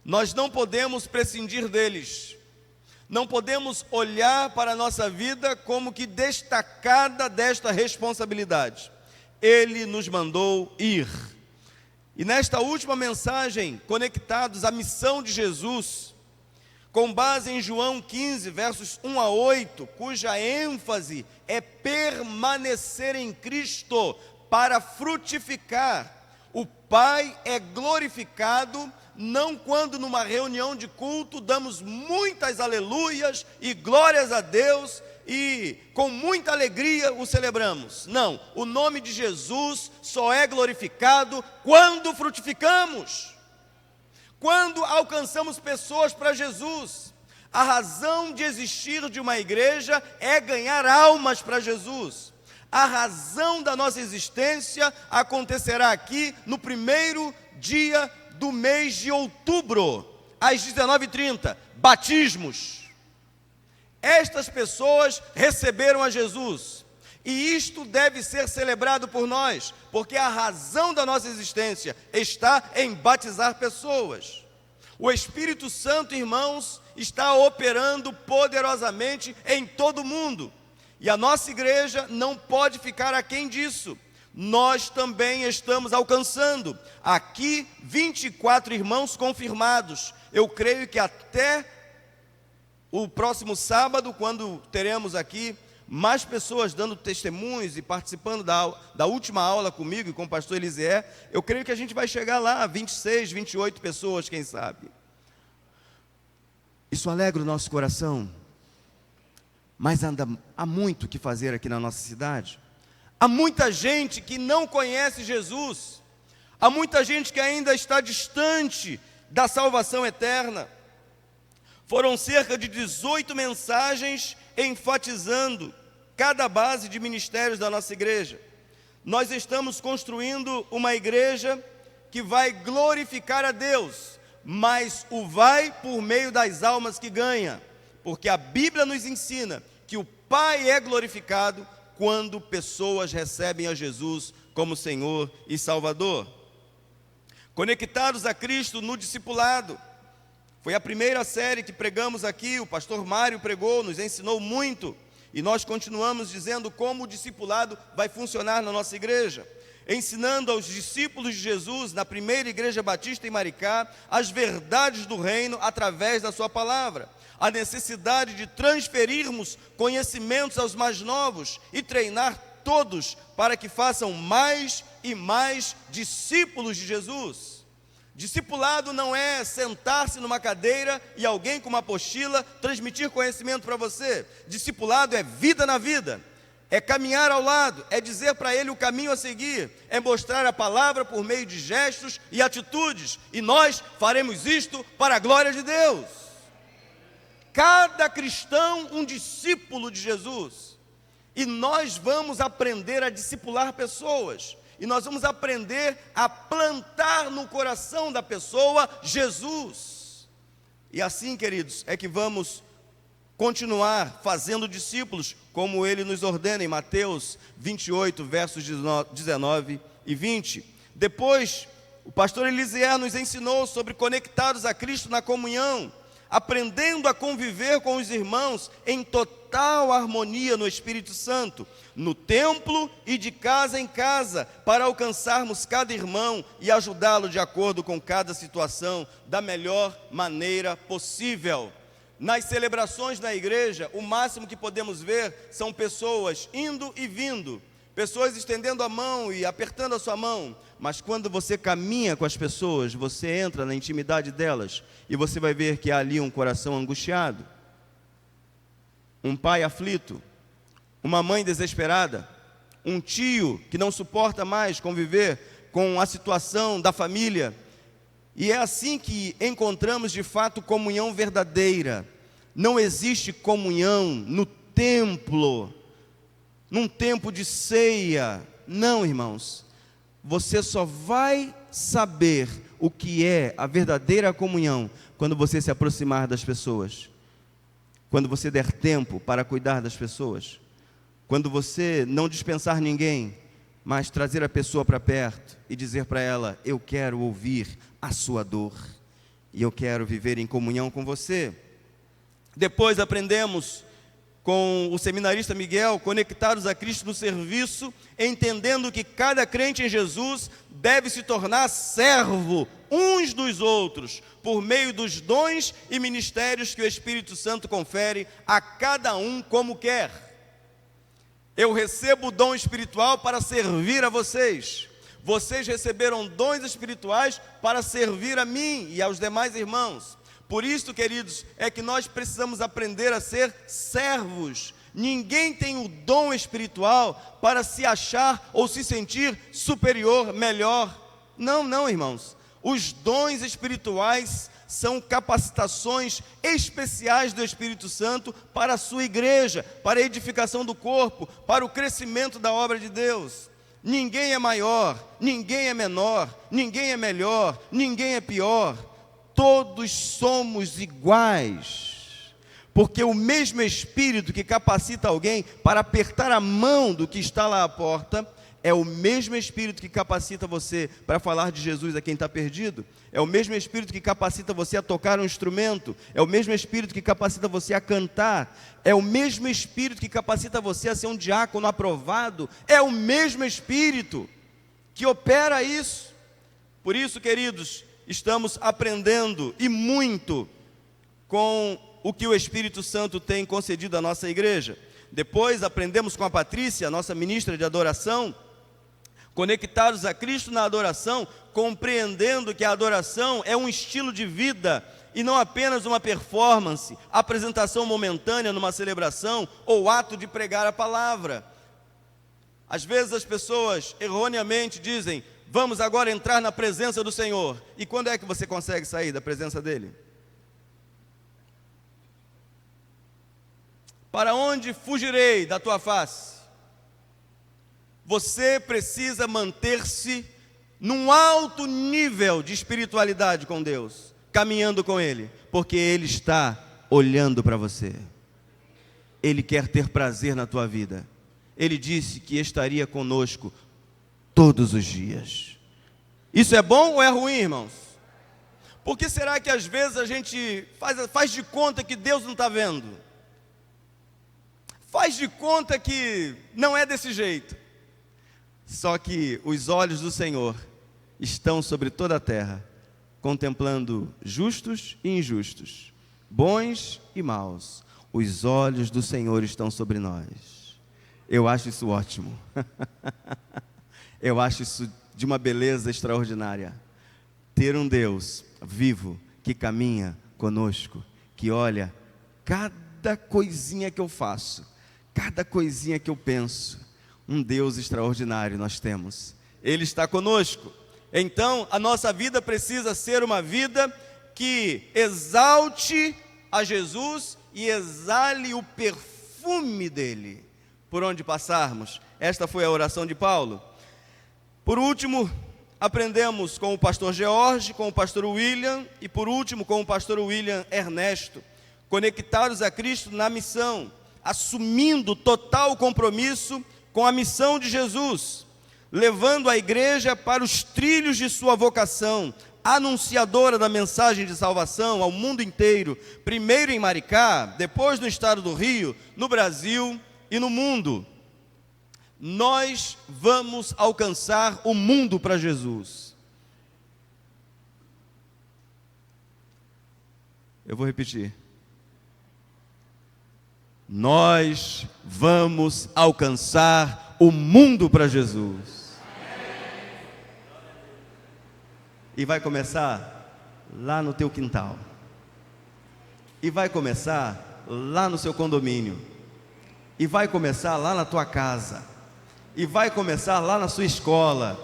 Nós não podemos prescindir deles, não podemos olhar para a nossa vida como que destacada desta responsabilidade. Ele nos mandou ir. E nesta última mensagem, conectados à missão de Jesus, com base em João 15, versos 1 a 8, cuja ênfase é permanecer em Cristo para frutificar. O Pai é glorificado não quando numa reunião de culto damos muitas aleluias e glórias a Deus e com muita alegria o celebramos. Não, o nome de Jesus só é glorificado quando frutificamos. Quando alcançamos pessoas para Jesus. A razão de existir de uma igreja é ganhar almas para Jesus. A razão da nossa existência acontecerá aqui no primeiro dia do mês de outubro, às 19h30, batismos. Estas pessoas receberam a Jesus. E isto deve ser celebrado por nós, porque a razão da nossa existência está em batizar pessoas. O Espírito Santo, irmãos, está operando poderosamente em todo o mundo. E a nossa igreja não pode ficar aquém disso. Nós também estamos alcançando aqui 24 irmãos confirmados. Eu creio que até o próximo sábado, quando teremos aqui mais pessoas dando testemunhos e participando da última aula comigo e com o pastor Elisier, eu creio que a gente vai chegar lá, 26, 28 pessoas, quem sabe. Isso alegra o nosso coração, mas há muito o que fazer aqui na nossa cidade. Há muita gente que não conhece Jesus, há muita gente que ainda está distante da salvação eterna. Foram cerca de 18 mensagens enfatizando cada base de ministérios da nossa igreja. Nós estamos construindo uma igreja que vai glorificar a Deus, mas o vai por meio das almas que ganha, porque a Bíblia nos ensina que o Pai é glorificado quando pessoas recebem a Jesus como Senhor e Salvador. Conectados a Cristo no discipulado, foi a primeira série que pregamos aqui, o pastor Mário pregou, nos ensinou muito, e nós continuamos dizendo como o discipulado vai funcionar na nossa igreja, ensinando aos discípulos de Jesus, na primeira igreja batista em Maricá, as verdades do reino através da sua palavra, a necessidade de transferirmos conhecimentos aos mais novos e treinar todos para que façam mais e mais discípulos de Jesus. Discipulado não é sentar-se numa cadeira e alguém com uma apostila transmitir conhecimento para você. Discipulado é vida na vida, é caminhar ao lado, é dizer para ele o caminho a seguir, é mostrar a palavra por meio de gestos e atitudes, e nós faremos isto para a glória de Deus. Cada cristão um discípulo de Jesus, e nós vamos aprender a discipular pessoas, e nós vamos aprender a plantar no coração da pessoa Jesus. E assim, queridos, é que vamos continuar fazendo discípulos, como ele nos ordena em Mateus 28, versos 19 e 20. Depois, o pastor Elisier nos ensinou sobre conectados a Cristo na comunhão, aprendendo a conviver com os irmãos em total harmonia no Espírito Santo, no templo e de casa em casa, para alcançarmos cada irmão e ajudá-lo de acordo com cada situação, da melhor maneira possível. Nas celebrações na igreja, o máximo que podemos ver são pessoas indo e vindo, pessoas estendendo a mão e apertando a sua mão, mas quando você caminha com as pessoas, você entra na intimidade delas, e você vai ver que há ali um coração angustiado, um pai aflito, uma mãe desesperada, um tio que não suporta mais conviver com a situação da família. E é assim que encontramos de fato comunhão verdadeira. Não existe comunhão no templo, num tempo de ceia. Não, irmãos. Você só vai saber o que é a verdadeira comunhão quando você se aproximar das pessoas, quando você der tempo para cuidar das pessoas, quando você não dispensar ninguém, mas trazer a pessoa para perto e dizer para ela: eu quero ouvir a sua dor e eu quero viver em comunhão com você. Depois aprendemos com o seminarista Miguel, conectados a Cristo no serviço, entendendo que cada crente em Jesus deve se tornar servo uns dos outros, por meio dos dons e ministérios que o Espírito Santo confere a cada um como quer. Eu recebo o dom espiritual para servir a vocês. Vocês receberam dons espirituais para servir a mim e aos demais irmãos. Por isso, queridos, é que nós precisamos aprender a ser servos. Ninguém tem o dom espiritual para se achar ou se sentir superior, melhor. Não, irmãos. Os dons espirituais são capacitações especiais do Espírito Santo para a sua igreja, para a edificação do corpo, para o crescimento da obra de Deus. Ninguém é maior, ninguém é menor, ninguém é melhor, ninguém é pior. Todos somos iguais, porque o mesmo Espírito que capacita alguém para apertar a mão do que está lá à porta, é o mesmo Espírito que capacita você para falar de Jesus a quem está perdido, é o mesmo Espírito que capacita você a tocar um instrumento, é o mesmo Espírito que capacita você a cantar, é o mesmo Espírito que capacita você a ser um diácono aprovado, é o mesmo Espírito que opera isso. Por isso, queridos, estamos aprendendo e muito com o que o Espírito Santo tem concedido à nossa igreja. Depois aprendemos com a Patrícia, nossa ministra de adoração, conectados a Cristo na adoração, compreendendo que a adoração é um estilo de vida e não apenas uma performance, apresentação momentânea numa celebração ou ato de pregar a palavra. Às vezes as pessoas erroneamente dizem: vamos agora entrar na presença do Senhor. E quando é que você consegue sair da presença dele? Para onde fugirei da tua face? Você precisa manter-se num alto nível de espiritualidade com Deus, caminhando com Ele, porque Ele está olhando para você. Ele quer ter prazer na tua vida. Ele disse que estaria conosco todos os dias. Isso é bom ou é ruim, irmãos? Por que será que às vezes a gente faz de conta que Deus não está vendo? Faz de conta que não é desse jeito. Só que os olhos do Senhor estão sobre toda a terra, contemplando justos e injustos, bons e maus. Os olhos do Senhor estão sobre nós. Eu acho isso ótimo. Eu acho isso de uma beleza extraordinária. Ter um Deus vivo que caminha conosco, que olha cada coisinha que eu faço, cada coisinha que eu penso. Um Deus extraordinário nós temos. Ele está conosco. Então, a nossa vida precisa ser uma vida que exalte a Jesus e exale o perfume dele por onde passarmos. Esta foi a oração de Paulo. Por último, aprendemos com o pastor George, com o pastor William e por último com o pastor William Ernesto, conectados a Cristo na missão, assumindo total compromisso com a missão de Jesus, levando a igreja para os trilhos de sua vocação, anunciadora da mensagem de salvação ao mundo inteiro, primeiro em Maricá, depois no estado do Rio, no Brasil e no mundo. Nós vamos alcançar o mundo para Jesus. Eu vou repetir. Nós vamos alcançar o mundo para Jesus. E vai começar lá no teu quintal. E vai começar lá no seu condomínio. E vai começar lá na tua casa. E vai começar lá na sua escola.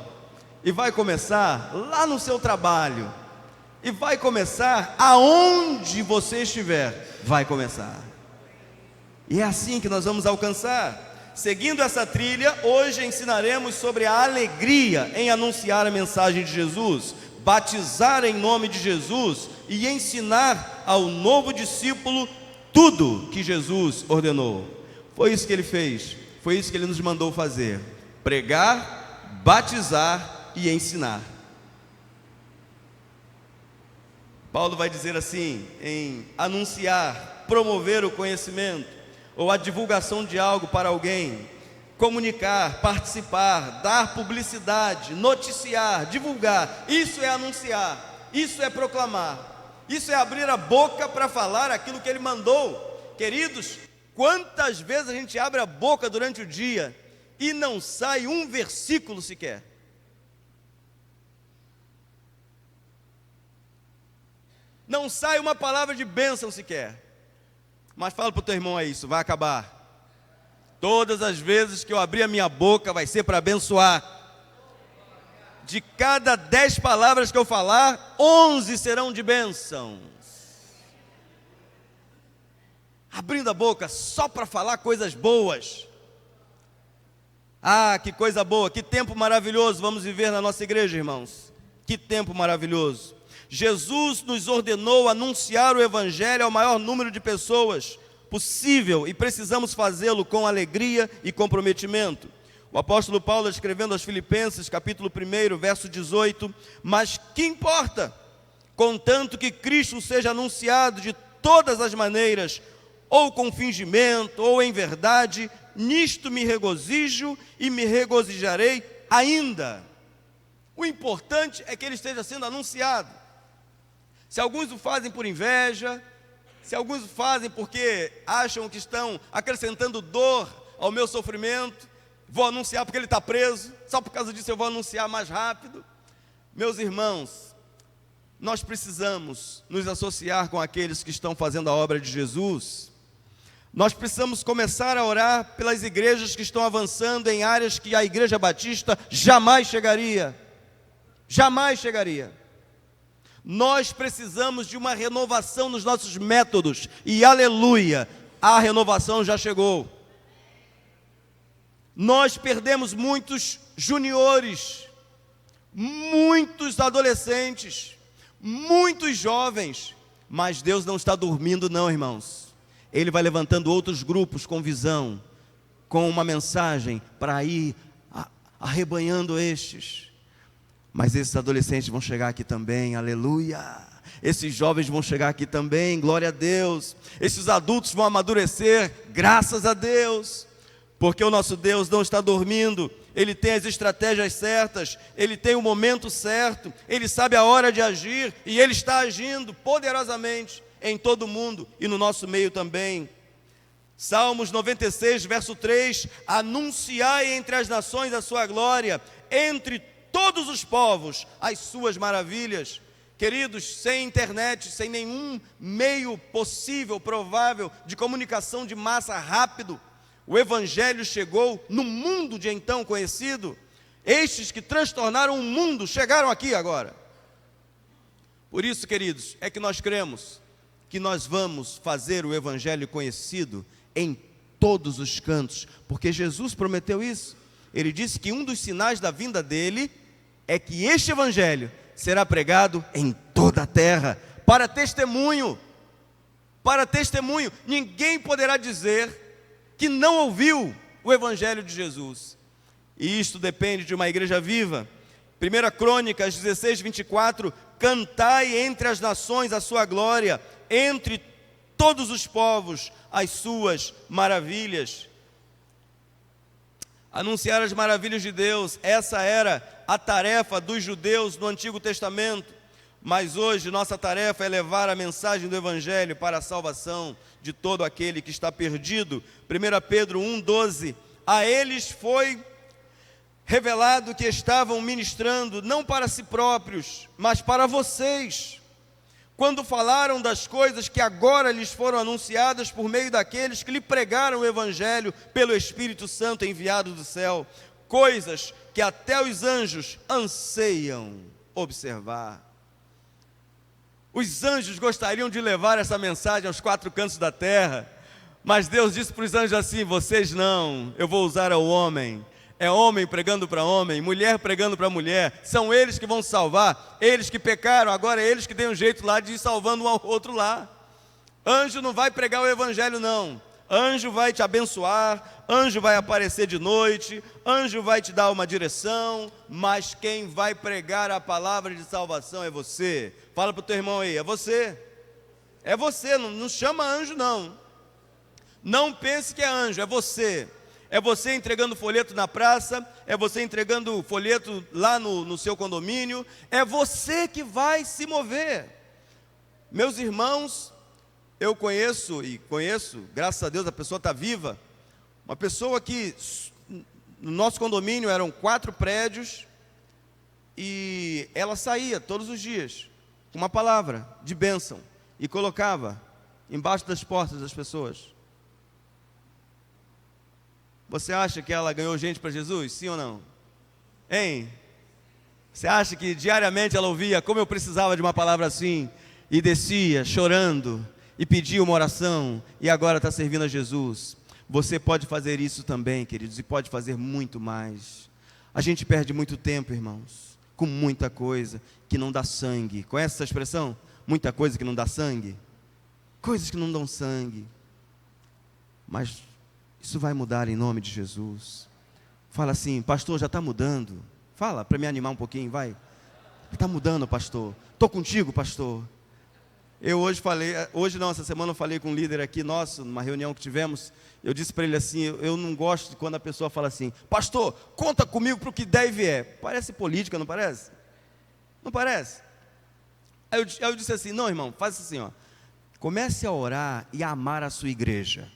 E vai começar lá no seu trabalho. E vai começar aonde você estiver. Vai começar. E é assim que nós vamos alcançar. Seguindo essa trilha, hoje ensinaremos sobre a alegria em anunciar a mensagem de Jesus, batizar em nome de Jesus e ensinar ao novo discípulo tudo que Jesus ordenou. Foi isso que ele fez, foi isso que ele nos mandou fazer: pregar, batizar e ensinar. Paulo vai dizer assim, em anunciar, promover o conhecimento, ou a divulgação de algo para alguém, comunicar, participar, dar publicidade, noticiar, divulgar, isso é anunciar, isso é proclamar, isso é abrir a boca para falar aquilo que ele mandou. Queridos, quantas vezes a gente abre a boca durante o dia e não sai um versículo sequer? Não sai uma palavra de bênção sequer. Mas fala para o teu irmão aí, isso vai acabar. Todas as vezes que eu abrir a minha boca vai ser para abençoar. De cada 10 palavras que eu falar, 11 serão de bênçãos. Abrindo a boca só para falar coisas boas. Ah, que coisa boa, que tempo maravilhoso vamos viver na nossa igreja, irmãos. Que tempo maravilhoso. Jesus nos ordenou anunciar o Evangelho ao maior número de pessoas possível e precisamos fazê-lo com alegria e comprometimento. O apóstolo Paulo, escrevendo aos Filipenses, capítulo 1, verso 18: mas que importa, contanto que Cristo seja anunciado de todas as maneiras, ou com fingimento, ou em verdade, nisto me regozijo e me regozijarei ainda. O importante é que ele esteja sendo anunciado. Se alguns o fazem por inveja, se alguns fazem porque acham que estão acrescentando dor ao meu sofrimento, vou anunciar porque ele está preso, só por causa disso eu vou anunciar mais rápido. Meus irmãos, nós precisamos nos associar com aqueles que estão fazendo a obra de Jesus. Nós precisamos começar a orar pelas igrejas que estão avançando em áreas que a Igreja Batista jamais chegaria. Jamais chegaria. Nós precisamos de uma renovação nos nossos métodos. E aleluia, a renovação já chegou. Nós perdemos muitos juniores, muitos adolescentes, muitos jovens. Mas Deus não está dormindo não, irmãos. Ele vai levantando outros grupos com visão, com uma mensagem para ir arrebanhando estes. Mas esses adolescentes vão chegar aqui também, aleluia. Esses jovens vão chegar aqui também, glória a Deus. Esses adultos vão amadurecer, graças a Deus. Porque o nosso Deus não está dormindo, Ele tem as estratégias certas, Ele tem o momento certo, Ele sabe a hora de agir e Ele está agindo poderosamente em todo mundo e no nosso meio também. Salmos 96, verso 3, anunciai entre as nações a sua glória, entre todos os povos as suas maravilhas. Queridos, sem internet, sem nenhum meio possível, provável, de comunicação de massa rápido, o Evangelho chegou no mundo de então conhecido. Estes que transtornaram o mundo chegaram aqui agora. Por isso, queridos, é que nós cremos que nós vamos fazer o Evangelho conhecido em todos os cantos, porque Jesus prometeu isso. Ele disse que um dos sinais da vinda dele é que este Evangelho será pregado em toda a terra, para testemunho. Para testemunho. Ninguém poderá dizer que não ouviu o Evangelho de Jesus. E isto depende de uma igreja viva. 1 Crônicas 16, 24, cantai entre as nações a sua glória, entre todos os povos as suas maravilhas. Anunciar as maravilhas de Deus, essa era a tarefa dos judeus no Antigo Testamento. Mas hoje nossa tarefa é levar a mensagem do Evangelho para a salvação de todo aquele que está perdido. 1 Pedro 1,12, a eles foi revelado que estavam ministrando não para si próprios, mas para vocês, quando falaram das coisas que agora lhes foram anunciadas por meio daqueles que lhe pregaram o Evangelho pelo Espírito Santo enviado do céu, coisas que até os anjos anseiam observar. Os anjos gostariam de levar essa mensagem aos quatro cantos da terra, mas Deus disse para os anjos assim: vocês não, eu vou usar ao homem. É homem pregando para homem, mulher pregando para mulher, são eles que vão salvar, eles que pecaram, agora é eles que têm um jeito lá de ir salvando um ao outro lá. Anjo não vai pregar o Evangelho não, anjo vai te abençoar, anjo vai aparecer de noite, anjo vai te dar uma direção, mas quem vai pregar a palavra de salvação é você. Fala para o teu irmão aí, é você, não chama anjo não, não pense que é anjo, é você. É você entregando folheto na praça, é você entregando folheto lá no seu condomínio, é você que vai se mover. Meus irmãos, eu conheço, graças a Deus a pessoa está viva, uma pessoa que no nosso condomínio eram 4 prédios e ela saía todos os dias com uma palavra de bênção e colocava embaixo das portas das pessoas. Você acha que ela ganhou gente para Jesus? Sim ou não? Hein? Você acha que diariamente ela ouvia como eu precisava de uma palavra assim? E descia chorando e pedia uma oração e agora está servindo a Jesus. Você pode fazer isso também, queridos, e pode fazer muito mais. A gente perde muito tempo, irmãos, com muita coisa que não dá sangue. Conhece essa expressão? Muita coisa que não dá sangue? Coisas que não dão sangue. Mas isso vai mudar em nome de Jesus. Fala assim: pastor, já está mudando. Fala para me animar um pouquinho, vai. Está mudando, pastor. Estou contigo, pastor. Eu essa semana eu falei com um líder aqui nosso, numa reunião que tivemos. Eu disse para ele assim: eu não gosto de quando a pessoa fala assim: pastor, conta comigo para o que der e vier. Parece política, não parece? Não parece? Aí eu disse assim: não, irmão, faz assim, ó. Comece a orar e a amar a sua igreja,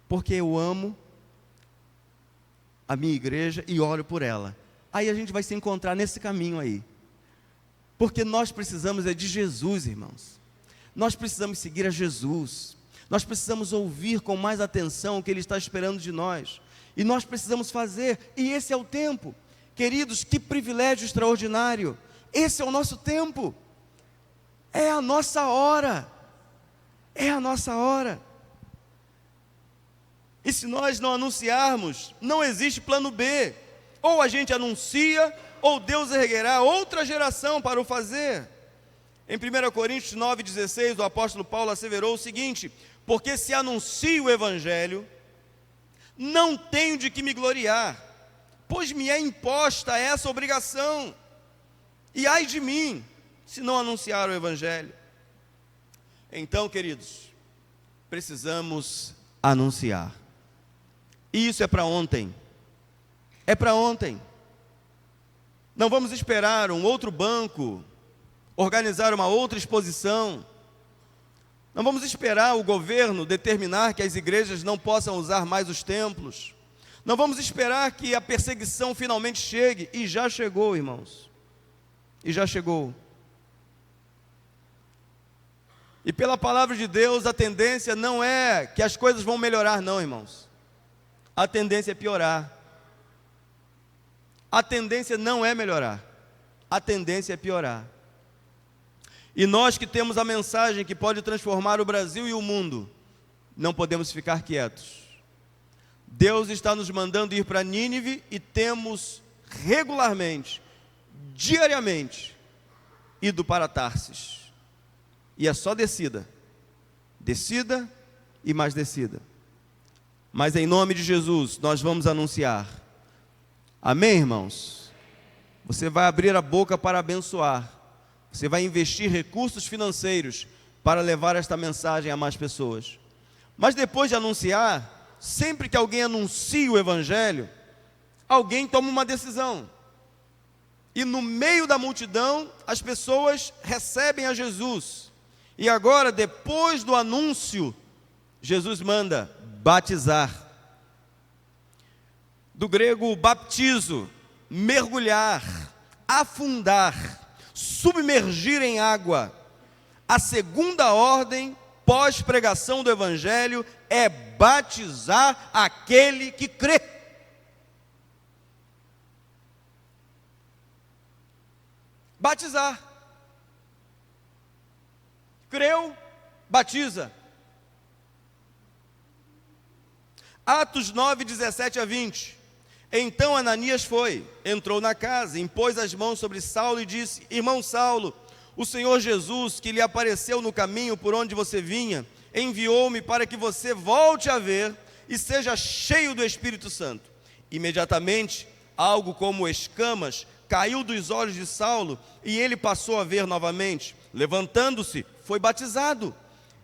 porque eu amo a minha igreja e oro por ela. Aí a gente vai se encontrar nesse caminho aí, porque nós precisamos de Jesus, irmãos. Nós precisamos seguir a Jesus, nós precisamos ouvir com mais atenção o que Ele está esperando de nós, e nós precisamos fazer, e esse é o tempo. Queridos, que privilégio extraordinário, esse é o nosso tempo, é a nossa hora, é a nossa hora. E se nós não anunciarmos, não existe plano B, ou a gente anuncia, ou Deus erguerá outra geração para o fazer. Em 1 Coríntios 9,16, o apóstolo Paulo asseverou o seguinte: porque se anuncio o Evangelho, não tenho de que me gloriar, pois me é imposta essa obrigação, e ai de mim, se não anunciar o Evangelho. Então, queridos, precisamos anunciar, e isso é para ontem, é para ontem. Não vamos esperar um outro banco organizar uma outra exposição, não vamos esperar o governo determinar que as igrejas não possam usar mais os templos, não vamos esperar que a perseguição finalmente chegue, e já chegou, irmãos, e já chegou. E pela palavra de Deus, a tendência não é que as coisas vão melhorar, não, irmãos, a tendência é piorar. A tendência não é melhorar, a tendência é piorar. E nós que temos a mensagem que pode transformar o Brasil e o mundo, não podemos ficar quietos. Deus está nos mandando ir para Nínive, e temos regularmente, diariamente, ido para Tarsis. E é só descida, descida e mais descida. Mas em nome de Jesus, nós vamos anunciar. Amém, irmãos? Você vai abrir a boca para abençoar, você vai investir recursos financeiros para levar esta mensagem a mais pessoas. Mas depois de anunciar, sempre que alguém anuncia o Evangelho, alguém toma uma decisão, e no meio da multidão, as pessoas recebem a Jesus. E agora, depois do anúncio, Jesus manda batizar. Do grego baptizo, mergulhar, afundar, submergir em água. A segunda ordem, pós-pregação do Evangelho, é batizar aquele que crê. Batizar. Creu, batiza. Atos 9, 17 a 20. Então Ananias foi, entrou na casa, impôs as mãos sobre Saulo e disse: irmão Saulo, o Senhor Jesus, que lhe apareceu no caminho por onde você vinha, enviou-me para que você volte a ver e seja cheio do Espírito Santo. Imediatamente, algo como escamas caiu dos olhos de Saulo, e ele passou a ver novamente. Levantando-se, foi batizado,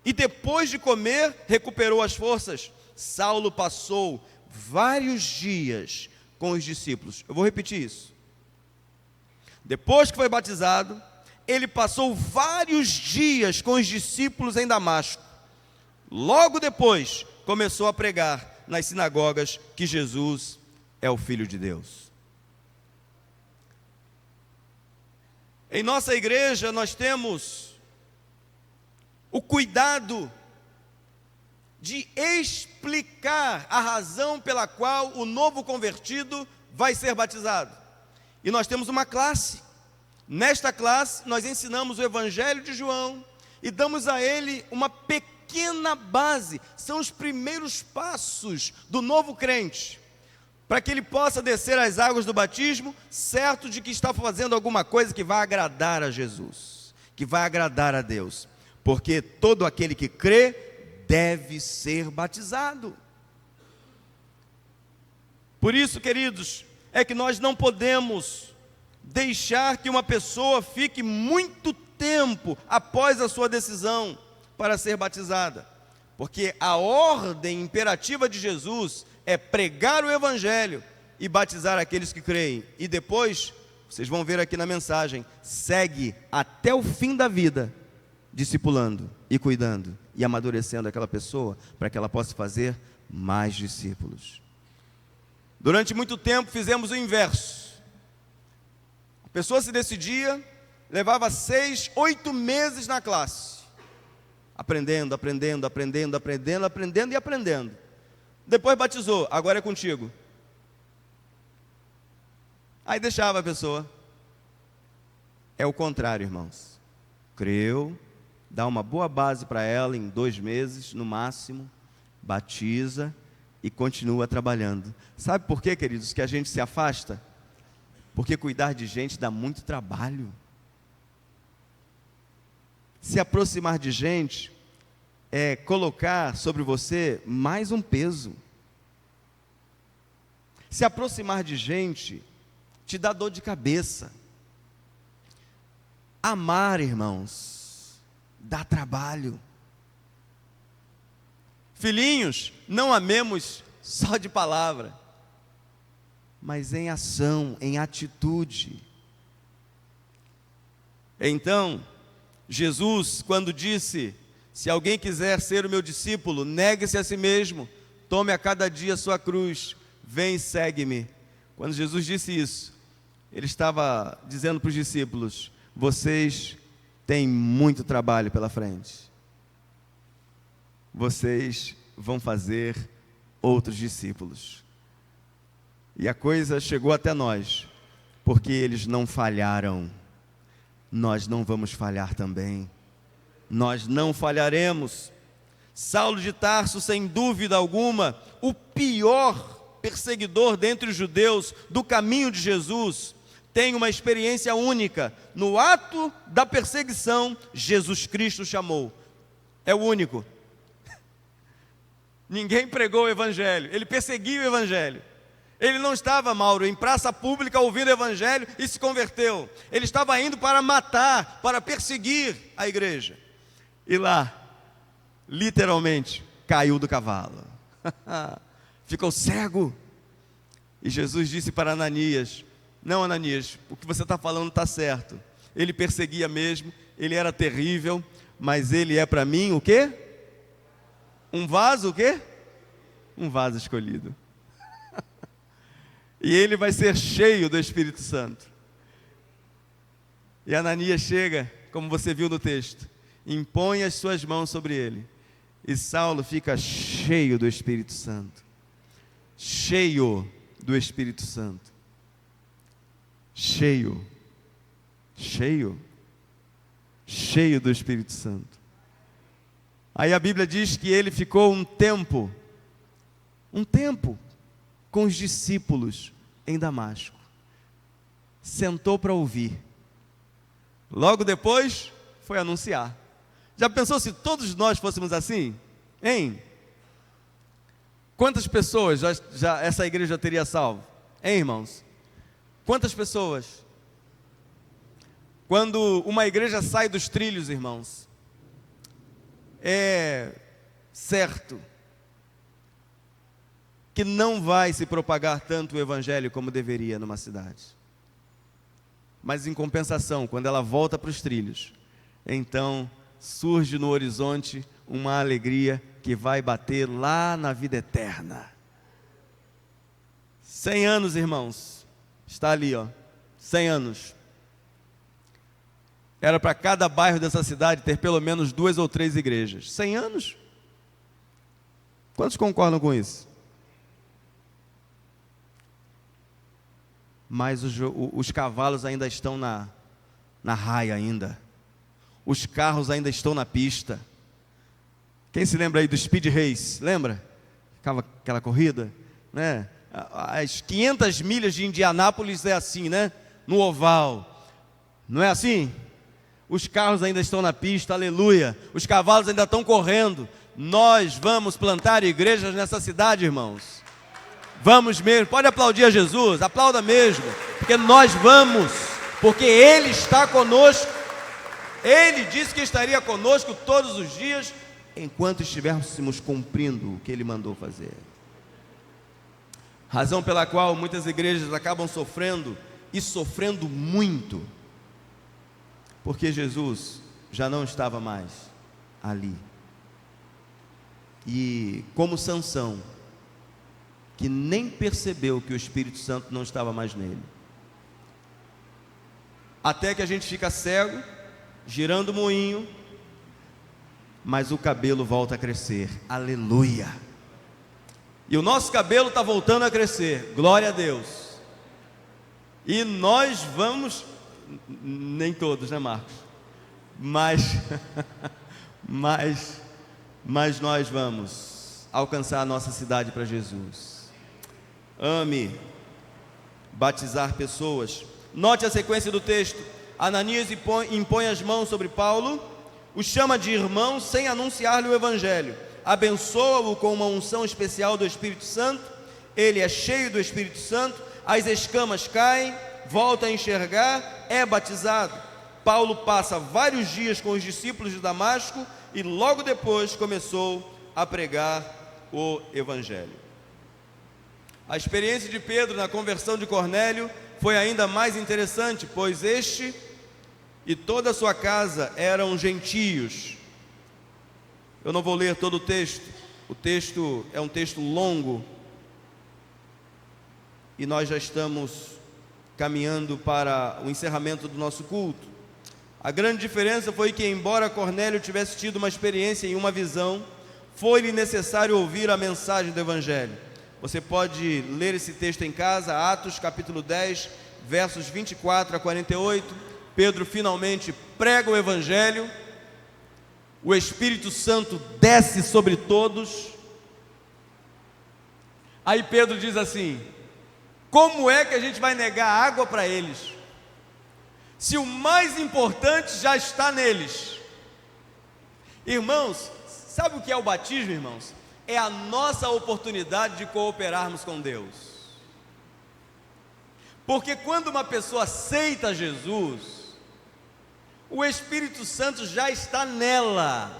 e depois de comer, recuperou as forças. Saulo passou vários dias com os discípulos. Eu vou repetir isso. Depois que foi batizado, ele passou vários dias com os discípulos em Damasco. Logo depois, começou a pregar nas sinagogas que Jesus é o Filho de Deus. Em nossa igreja, nós temos o cuidado de explicar a razão pela qual o novo convertido vai ser batizado. E nós temos uma classe. Nesta classe, nós ensinamos o Evangelho de João e damos a ele uma pequena base. São os primeiros passos do novo crente, para que ele possa descer as águas do batismo, certo de que está fazendo alguma coisa que vai agradar a Jesus, que vai agradar a Deus. Porque todo aquele que crê deve ser batizado. Por isso, queridos, é que nós não podemos deixar que uma pessoa fique muito tempo após a sua decisão para ser batizada, porque a ordem imperativa de Jesus é pregar o Evangelho e batizar aqueles que creem, e depois, vocês vão ver aqui na mensagem, segue até o fim da vida discipulando e cuidando e amadurecendo aquela pessoa para que ela possa fazer mais discípulos. Durante muito tempo fizemos o inverso. A pessoa se decidia, levava 6, 8 meses na classe, aprendendo e aprendendo. Depois batizou, agora é contigo. Aí deixava a pessoa. É o contrário, irmãos. Creu, dá uma boa base para ela em 2 meses, no máximo, batiza e continua trabalhando. Sabe por quê, queridos, que a gente se afasta? Porque cuidar de gente dá muito trabalho. Se aproximar de gente é colocar sobre você mais um peso. Se aproximar de gente te dá dor de cabeça. Amar, irmãos, dá trabalho. Filhinhos, não amemos só de palavra, mas em ação, em atitude. Então, Jesus, quando disse: se alguém quiser ser o meu discípulo, negue-se a si mesmo, tome a cada dia a sua cruz, vem e segue-me. Quando Jesus disse isso, ele estava dizendo para os discípulos: vocês têm muito trabalho pela frente. Vocês vão fazer outros discípulos. E a coisa chegou até nós, porque eles não falharam. Nós não vamos falhar também. Nós não falharemos. Saulo de Tarso, sem dúvida alguma, o pior perseguidor dentre os judeus do caminho de Jesus, tem uma experiência única. No ato da perseguição, Jesus Cristo chamou. É o único. Ninguém pregou o evangelho, ele perseguiu o evangelho. Ele não estava, Mauro, em praça pública ouvindo o evangelho e se converteu. Ele estava indo para matar, para perseguir a igreja. E lá, literalmente, caiu do cavalo. Ficou cego. E Jesus disse para Ananias: não, Ananias, o que você está falando está certo. Ele perseguia mesmo, ele era terrível, mas ele é para mim o quê? Um vaso o quê? Um vaso escolhido. E ele vai ser cheio do Espírito Santo. E Ananias chega, como você viu no texto, impõe as suas mãos sobre ele. E Saulo fica cheio do Espírito Santo. Cheio do Espírito Santo. Cheio do Espírito Santo. Aí a Bíblia diz que ele ficou um tempo com os discípulos em Damasco. Sentou para ouvir. Logo depois foi anunciar. Já pensou se todos nós fôssemos assim? Hein? Quantas pessoas já essa igreja teria salvo? Hein, irmãos? Quantas pessoas? Quando uma igreja sai dos trilhos, irmãos, é certo que não vai se propagar tanto o evangelho como deveria numa cidade. Mas em compensação, quando ela volta para os trilhos, então surge no horizonte uma alegria que vai bater lá na vida eterna. 100 anos, irmãos, está ali, 100 anos. Era para cada bairro dessa cidade ter pelo menos 2 ou 3 igrejas. 100 anos? Quantos concordam com isso? Mas os cavalos ainda estão na raia ainda. Os carros ainda estão na pista. Quem se lembra aí do Speed Race? Lembra? Aquela corrida, né? As 500 milhas de Indianápolis é assim, né? No oval. Não é assim? Os carros ainda estão na pista, aleluia. Os cavalos ainda estão correndo. Nós vamos plantar igrejas nessa cidade, irmãos. Vamos mesmo, pode aplaudir a Jesus, aplauda mesmo, porque nós vamos, porque Ele está conosco. Ele disse que estaria conosco todos os dias, enquanto estivéssemos cumprindo o que Ele mandou fazer. Razão pela qual muitas igrejas acabam sofrendo, e sofrendo muito, porque Jesus já não estava mais ali. E como Sansão, que nem percebeu que o Espírito Santo não estava mais nele. Até que a gente fica cego, girando o moinho, mas o cabelo volta a crescer. Aleluia! E o nosso cabelo está voltando a crescer. Glória a Deus! E nós vamos, nem todos, né, Marcos? Mas nós vamos alcançar a nossa cidade para Jesus. Ame batizar pessoas. Note a sequência do texto. Ananias impõe as mãos sobre Paulo, o chama de irmão sem anunciar-lhe o evangelho, abençoa-o com uma unção especial do Espírito Santo. Ele é cheio do Espírito Santo, as escamas caem, volta a enxergar, é batizado. Paulo passa vários dias com os discípulos de Damasco e logo depois começou a pregar o evangelho. A experiência de Pedro na conversão de Cornélio foi ainda mais interessante, pois este e toda a sua casa eram gentios. Eu não vou ler todo o texto é um texto longo, e nós já estamos caminhando para o encerramento do nosso culto. A grande diferença foi que, embora Cornélio tivesse tido uma experiência em uma visão, foi-lhe necessário ouvir a mensagem do evangelho. Você pode ler esse texto em casa, Atos capítulo 10, versos 24 a 48. Pedro finalmente prega o evangelho, o Espírito Santo desce sobre todos. Aí Pedro diz assim: como é que a gente vai negar água para eles, se o mais importante já está neles? Irmãos, sabe o que é o batismo, irmãos? É a nossa oportunidade de cooperarmos com Deus. Porque quando uma pessoa aceita Jesus, o Espírito Santo já está nela,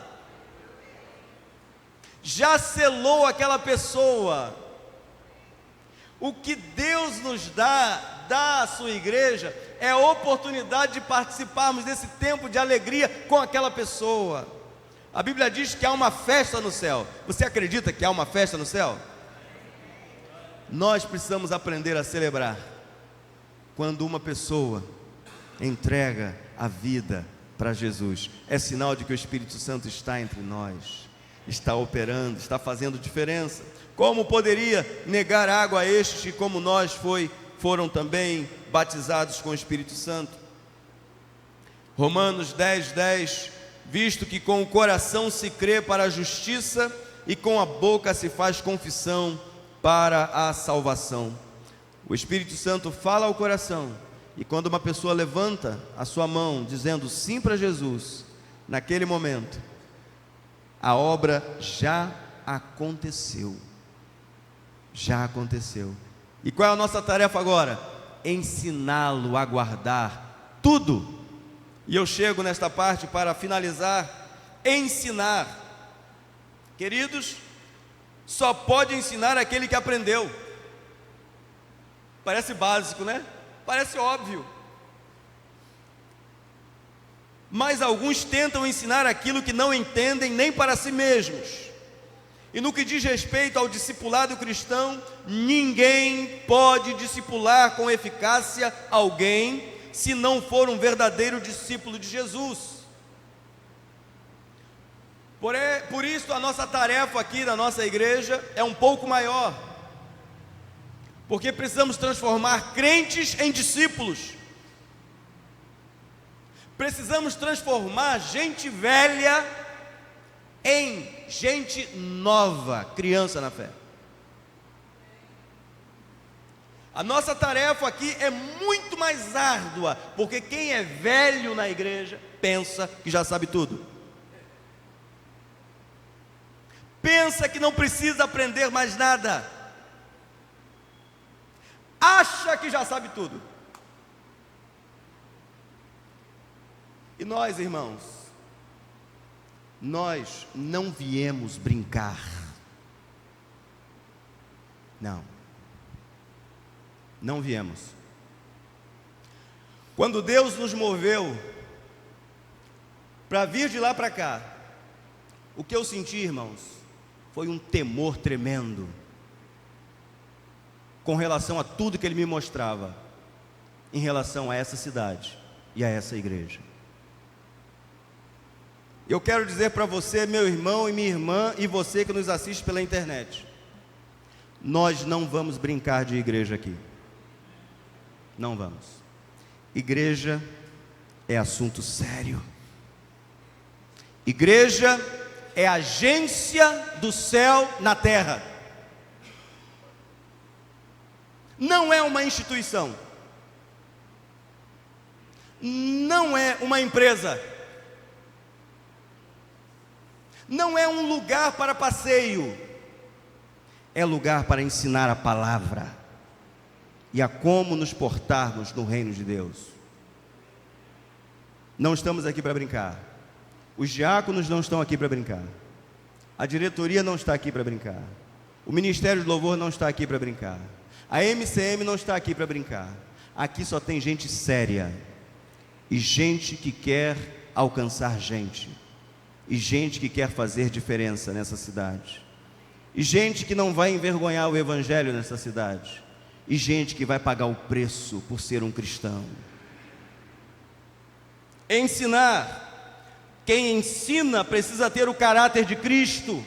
já selou aquela pessoa. O que Deus nos dá à sua igreja é a oportunidade de participarmos desse tempo de alegria com aquela pessoa. A Bíblia diz que há uma festa no céu. Você acredita que há uma festa no céu? Nós precisamos aprender a celebrar quando uma pessoa entrega a vida para Jesus. É sinal de que o Espírito Santo está entre nós, está operando, está fazendo diferença. Como poderia negar água a estes que, como nós, foram também batizados com o Espírito Santo? Romanos 10:10, visto que com o coração se crê para a justiça e com a boca se faz confissão para a salvação. O Espírito Santo fala ao coração, e quando uma pessoa levanta a sua mão dizendo sim para Jesus, naquele momento a obra já aconteceu. Já aconteceu. E qual é a nossa tarefa agora? Ensiná-lo a guardar tudo. E eu chego nesta parte para finalizar. Ensinar. Queridos, só pode ensinar aquele que aprendeu. Parece básico, né? Parece óbvio. Mas alguns tentam ensinar aquilo que não entendem nem para si mesmos. E no que diz respeito ao discipulado cristão, ninguém pode discipular com eficácia alguém se não for um verdadeiro discípulo de Jesus. Por isso a nossa tarefa aqui na nossa igreja é um pouco maior, porque precisamos transformar crentes em discípulos. Precisamos transformar gente velha em gente nova, criança na fé. A nossa tarefa aqui é muito mais árdua, porque quem é velho na igreja pensa que já sabe tudo. Pensa que não precisa aprender mais nada. Acha que já sabe tudo. E nós, irmãos, nós não viemos brincar. Não viemos. Quando Deus nos moveu para vir de lá para cá, o que eu senti, irmãos, foi um temor tremendo com relação a tudo que ele me mostrava em relação a essa cidade e a essa igreja. Eu quero dizer para você, meu irmão e minha irmã, e você que nos assiste pela internet, nós não vamos brincar de igreja aqui. Não vamos. Igreja é assunto sério. Igreja é agência do céu na terra. Não é uma instituição. Não é uma empresa. Não é um lugar para passeio. É lugar para ensinar a palavra e a como nos portarmos no reino de Deus. Não estamos aqui para brincar. Os diáconos não estão aqui para brincar. A diretoria não está aqui para brincar. O Ministério de Louvor não está aqui para brincar. A MCM não está aqui para brincar. Aqui só tem gente séria e gente que quer alcançar gente, e gente que quer fazer diferença nessa cidade, e gente que não vai envergonhar o Evangelho nessa cidade, e gente que vai pagar o preço por ser um cristão. Ensinar. Quem ensina precisa ter o caráter de Cristo.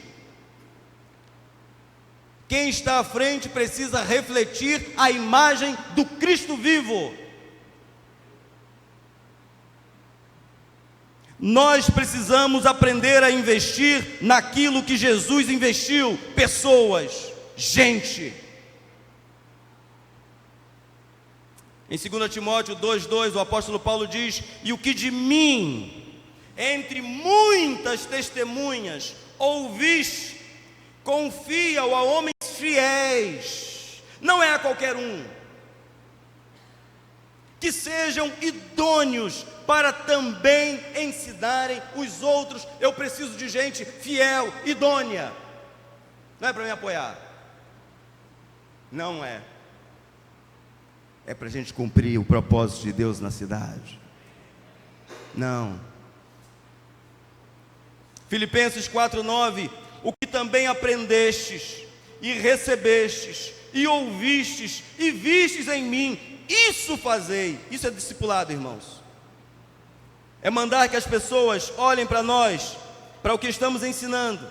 Quem está à frente precisa refletir a imagem do Cristo vivo. Nós precisamos aprender a investir naquilo que Jesus investiu: pessoas, gente. Em 2 Timóteo 2,2, o apóstolo Paulo diz: e o que de mim, entre muitas testemunhas, ouviste, confia-o a homens fiéis, não é a qualquer um, que sejam idôneos para também ensinarem os outros. Eu preciso de gente fiel, idônea. Não é para me apoiar, não é. É para a gente cumprir o propósito de Deus na cidade. Não. Filipenses 4,9: o que também aprendestes, e recebestes, e ouvistes, e vistes em mim, isso fazei. Isso é discipulado, irmãos. É mandar que as pessoas olhem para nós, para o que estamos ensinando,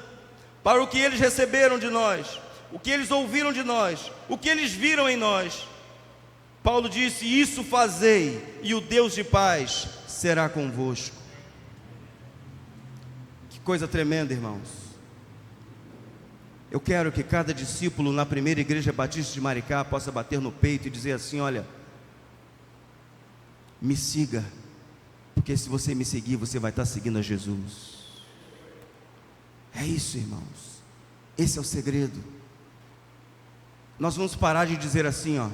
para o que eles receberam de nós, o que eles ouviram de nós, o que eles viram em nós. Paulo disse: isso fazei, e o Deus de paz será convosco. Que coisa tremenda, irmãos. Eu quero que cada discípulo na primeira igreja batista de Maricá possa bater no peito e dizer assim: olha, me siga, porque se você me seguir, você vai estar seguindo a Jesus. É isso, irmãos. Esse é o segredo. Nós vamos parar de dizer assim, ó: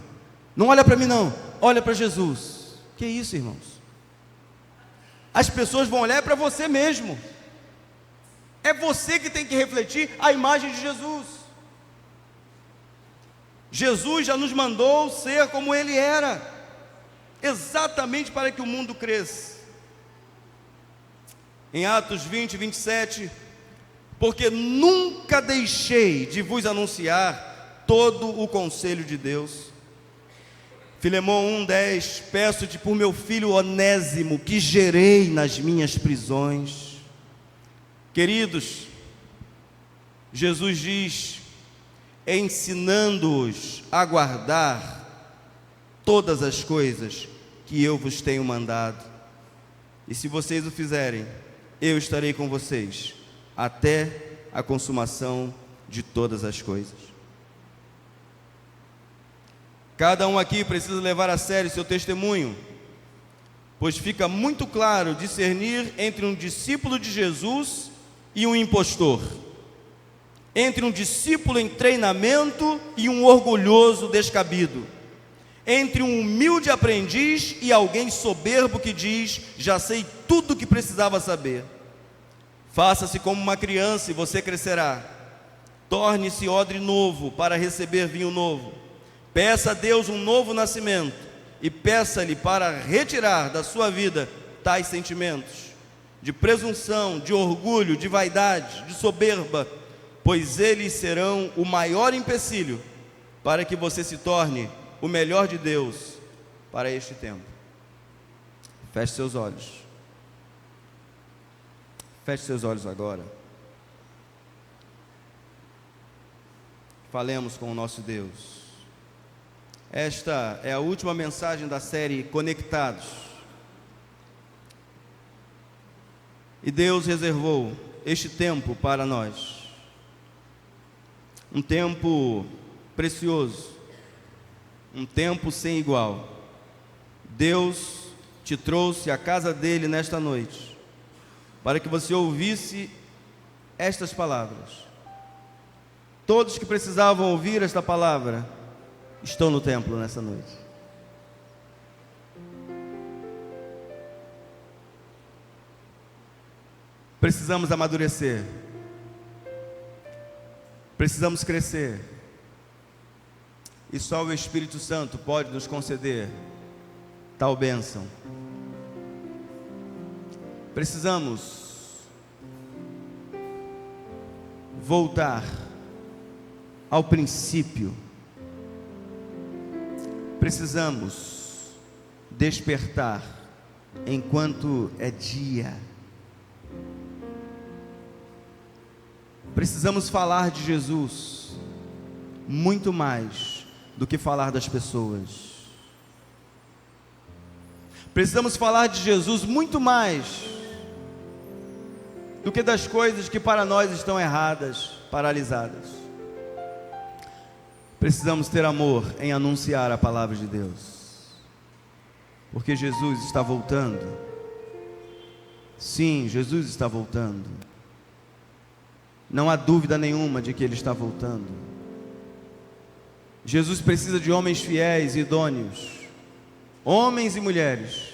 não olha para mim não, olha para Jesus. Que isso, irmãos? As pessoas vão olhar para você mesmo. É você que tem que refletir a imagem de Jesus. Jesus já nos mandou ser como Ele era, exatamente para que o mundo cresça. Em Atos 20, 27, porque nunca deixei de vos anunciar todo o conselho de Deus. Filemão 1,10, peço-te por meu filho Onésimo, que gerei nas minhas prisões. Queridos, Jesus diz: ensinando-os a guardar todas as coisas que eu vos tenho mandado. E se vocês o fizerem, eu estarei com vocês até a consumação de todas as coisas. Cada um aqui precisa levar a sério seu testemunho, pois fica muito claro discernir entre um discípulo de Jesus e um impostor, entre um discípulo em treinamento e um orgulhoso descabido, entre um humilde aprendiz e alguém soberbo que diz: já sei tudo o que precisava saber. Faça-se como uma criança e você crescerá. Torne-se odre novo para receber vinho novo. Peça a Deus um novo nascimento e peça-lhe para retirar da sua vida tais sentimentos. de presunção, de orgulho, de vaidade, de soberba, pois eles serão o maior empecilho para que você se torne o melhor de Deus para este tempo. Feche seus olhos. Feche seus olhos agora. Falemos com o nosso Deus. Esta é a última mensagem da série Conectados. E Deus reservou este tempo para nós. Um tempo precioso. Um tempo sem igual. Deus te trouxe à casa dele nesta noite, para que você ouvisse estas palavras. Todos que precisavam ouvir esta palavra estão no templo nessa noite. Precisamos amadurecer. Precisamos crescer. E só o Espírito Santo pode nos conceder tal bênção. Precisamos voltar ao princípio. Precisamos despertar enquanto é dia. Precisamos falar de Jesus muito mais do que falar das pessoas. Precisamos falar de Jesus muito mais do que das coisas que para nós estão erradas, paralisadas. Precisamos ter amor em anunciar a palavra de Deus, porque Jesus está voltando. Sim, Jesus está voltando. Não há dúvida nenhuma de que Ele está voltando. Jesus precisa de homens fiéis e idôneos, homens e mulheres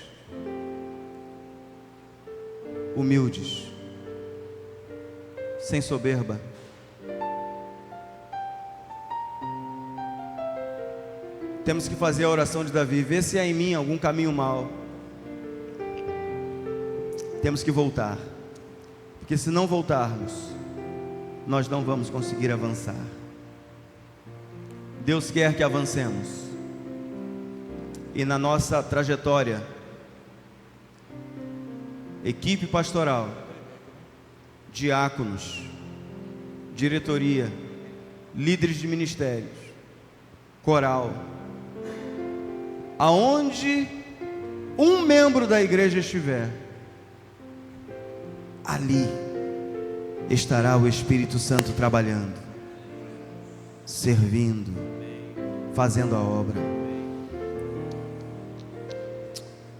humildes, sem soberba. Temos que fazer a oração de Davi: vê se há em mim algum caminho mau. Temos que voltar, porque se não voltarmos, nós não vamos conseguir avançar. Deus quer que avancemos, e na nossa trajetória, equipe pastoral, diáconos, diretoria, líderes de ministérios, coral, aonde um membro da igreja estiver, ali estará o Espírito Santo trabalhando, servindo, fazendo a obra.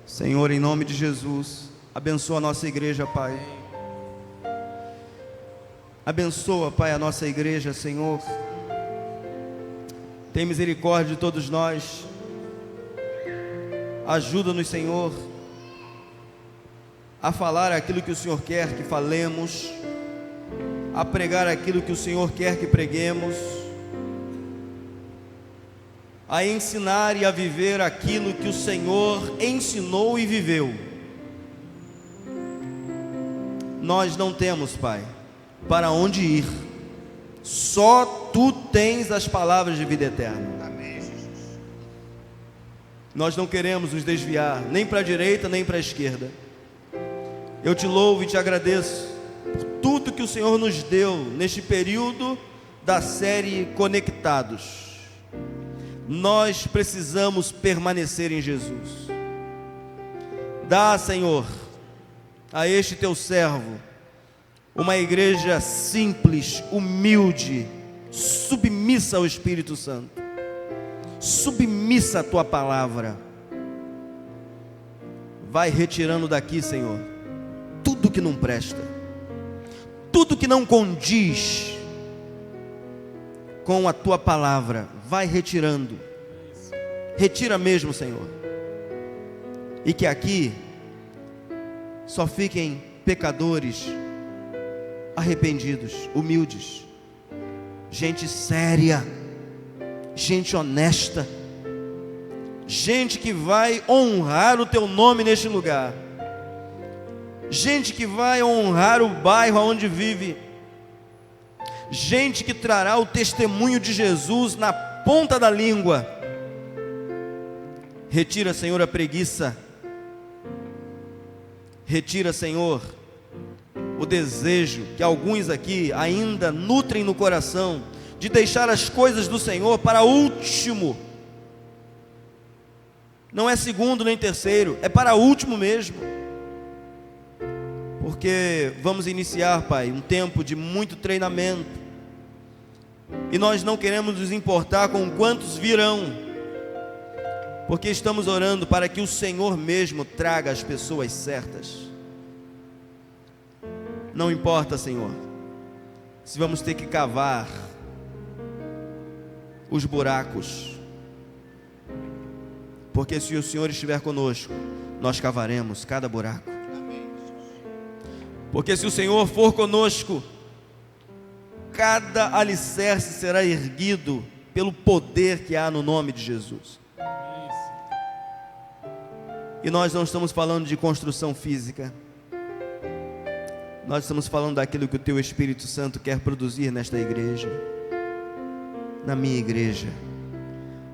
Senhor, em nome de Jesus, abençoa a nossa igreja, Pai. Abençoa, Pai, a nossa igreja, Senhor. Tem misericórdia de todos nós. Ajuda-nos, Senhor, a falar aquilo que o Senhor quer que falemos, a pregar aquilo que o Senhor quer que preguemos, a ensinar e a viver aquilo que o Senhor ensinou e viveu. Nós não temos, Pai, para onde ir. Só Tu tens as palavras de vida eterna. Amém, Jesus. Nós não queremos nos desviar, nem para a direita, nem para a esquerda. Eu Te louvo e Te agradeço por tudo que o Senhor nos deu neste período da série Conectados. Nós precisamos permanecer em Jesus. Dá, Senhor, a este Teu servo uma igreja simples, humilde, submissa ao Espírito Santo, submissa à Tua palavra. Vai retirando daqui, Senhor, tudo que não presta, tudo que não condiz com a Tua palavra. Vai retirando. Retira mesmo, Senhor. E que aqui só fiquem pecadores arrependidos, humildes, gente séria, gente honesta, gente que vai honrar o Teu nome neste lugar. gente que vai honrar o bairro onde vive, gente que trará o testemunho de Jesus na ponta da língua. Retira, Senhor, a preguiça. Retira, Senhor, o desejo que alguns aqui ainda nutrem no coração de deixar as coisas do Senhor para último. Não é segundo nem terceiro, é para último mesmo. Porque vamos iniciar, Pai, um tempo de muito treinamento. E nós não queremos nos importar com quantos virão, porque estamos orando para que o Senhor mesmo traga as pessoas certas. Não importa, Senhor, se vamos ter que cavar os buracos, porque se o Senhor estiver conosco, nós cavaremos cada buraco. Porque se o Senhor for conosco, cada alicerce será erguido pelo poder que há no nome de Jesus. E nós não estamos falando de construção física, nós estamos falando daquilo que o Teu Espírito Santo quer produzir nesta igreja, na minha igreja,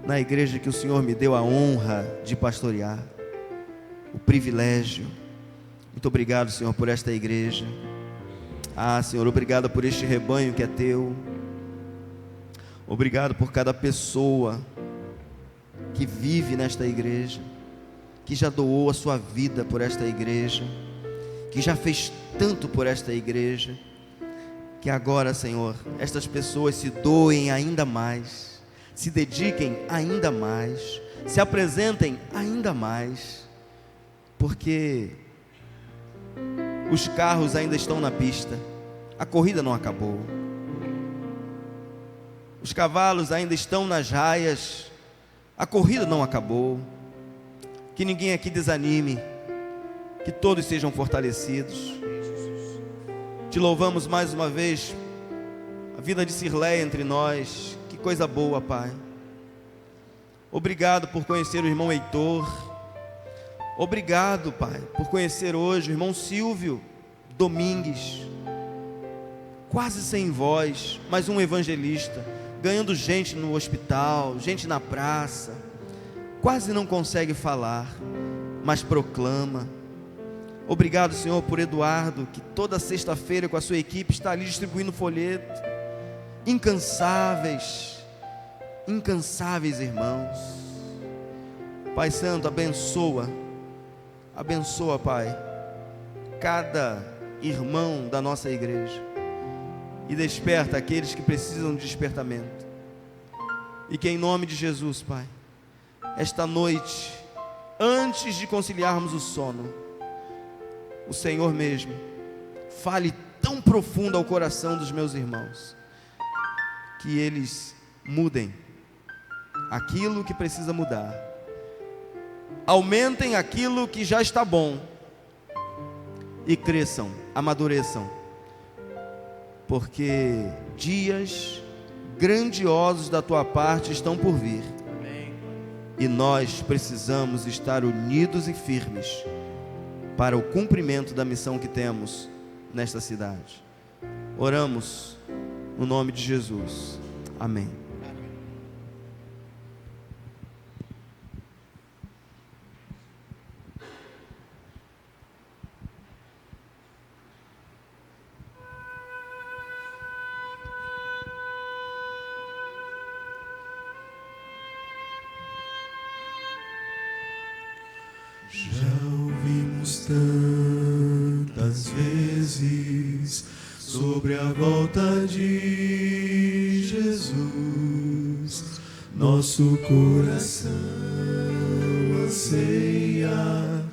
na igreja que o Senhor me deu a honra de pastorear, o privilégio. Muito obrigado, Senhor, por esta igreja. Senhor, obrigado por este rebanho que é Teu. Obrigado por cada pessoa que vive nesta igreja, que já doou a sua vida por esta igreja, que já fez tanto por esta igreja, que agora, Senhor, estas pessoas se doem ainda mais, se dediquem ainda mais, se apresentem ainda mais, porque os carros ainda estão na pista, a corrida não acabou, os cavalos ainda estão nas raias, a corrida não acabou. Que ninguém aqui desanime, que todos sejam fortalecidos. Te louvamos mais uma vez, a vida de Cirleia entre nós, que coisa boa, Pai. Obrigado por conhecer o irmão Heitor. Obrigado, Pai, por conhecer hoje o irmão Silvio Domingues, quase sem voz, mas um evangelista, ganhando gente no hospital, gente na praça, quase não consegue falar, mas proclama. Obrigado, Senhor, por Eduardo, que toda sexta-feira com a sua equipe está ali distribuindo folheto. Incansáveis irmãos. Pai Santo, abençoa, Pai, cada irmão da nossa igreja, e desperta aqueles que precisam de despertamento. E que em nome de Jesus, Pai, esta noite, antes de conciliarmos o sono, o Senhor mesmo fale tão profundo ao coração dos meus irmãos, que eles mudem aquilo que precisa mudar, aumentem aquilo que já está bom e cresçam, amadureçam, porque dias grandiosos da Tua parte estão por vir. E nós precisamos estar unidos e firmes para o cumprimento da missão que temos nesta cidade. Oramos no nome de Jesus. Amém. Já ouvimos tantas vezes sobre a volta de Jesus. Nosso coração anseia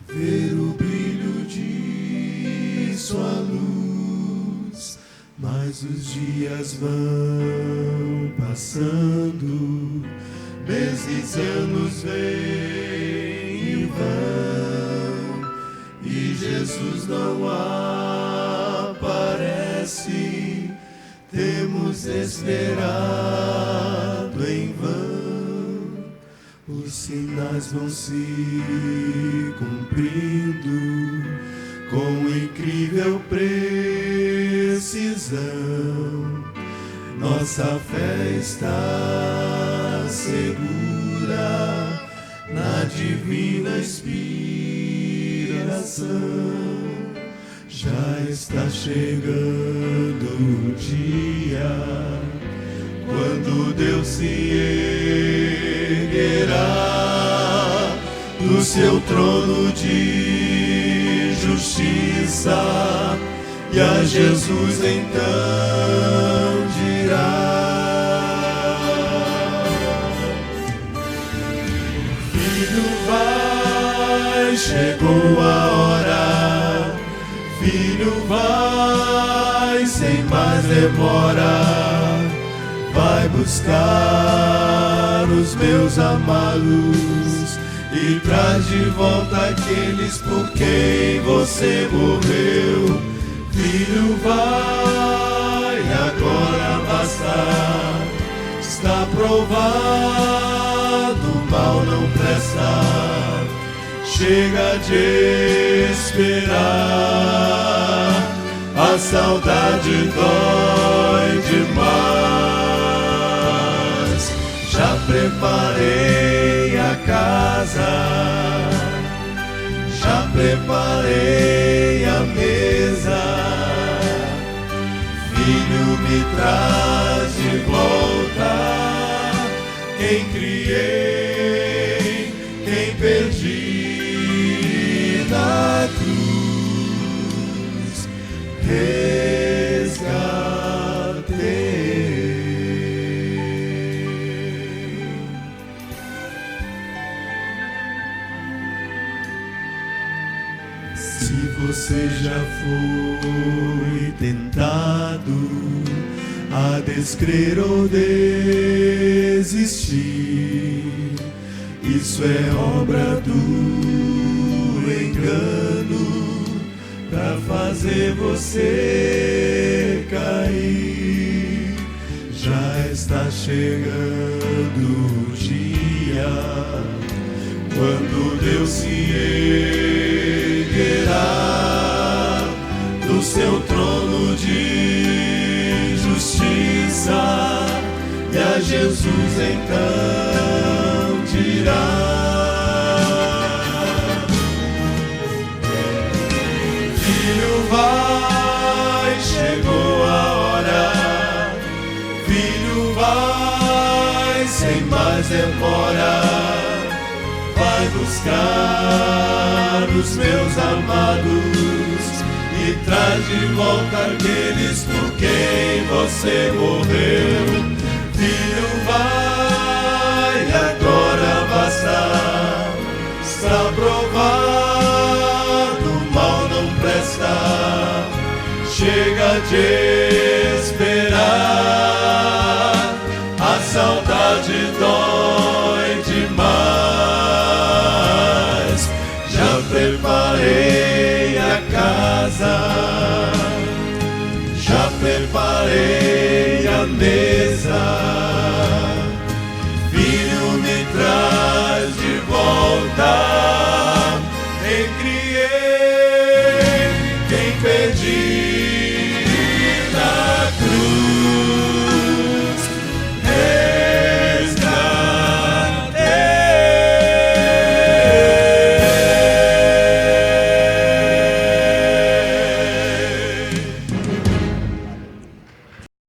ver o brilho de sua luz, mas os dias vão passando, meses e anos vêm e vão, e Jesus não aparece. Temos esperado em vão, os sinais vão se cumprindo, com incrível precisão, nossa fé está segura na divina inspiração. Já está chegando o dia quando Deus se erguerá do seu trono de justiça, e a Jesus então dirá: Filho, vai, chegou a hora. Filho, vai, sem mais demora, vai buscar os meus amados e traz de volta aqueles por quem você morreu. Filho, vai, agora basta, está provado, o mal não presta. Chega de esperar, a saudade dói demais. Já preparei a casa, já preparei a mesa. Filho, me traz de volta quem criei, quem perdi na cruz, resgatei. Se você já foi tentado a descrer ou desistir, isso é obra do engano pra fazer você cair. Já está chegando o dia quando Deus se erguerá do seu trono de justiça, e a Jesus então dirá: vai, chegou a hora. Filho, vai, sem mais demora, vai buscar os meus amados e traz de volta aqueles por quem você morreu. Filho, vai, agora basta, está provado, o mal não presta. Chega de esperar, a saudade dói demais. Já preparei a casa, já preparei a mesa.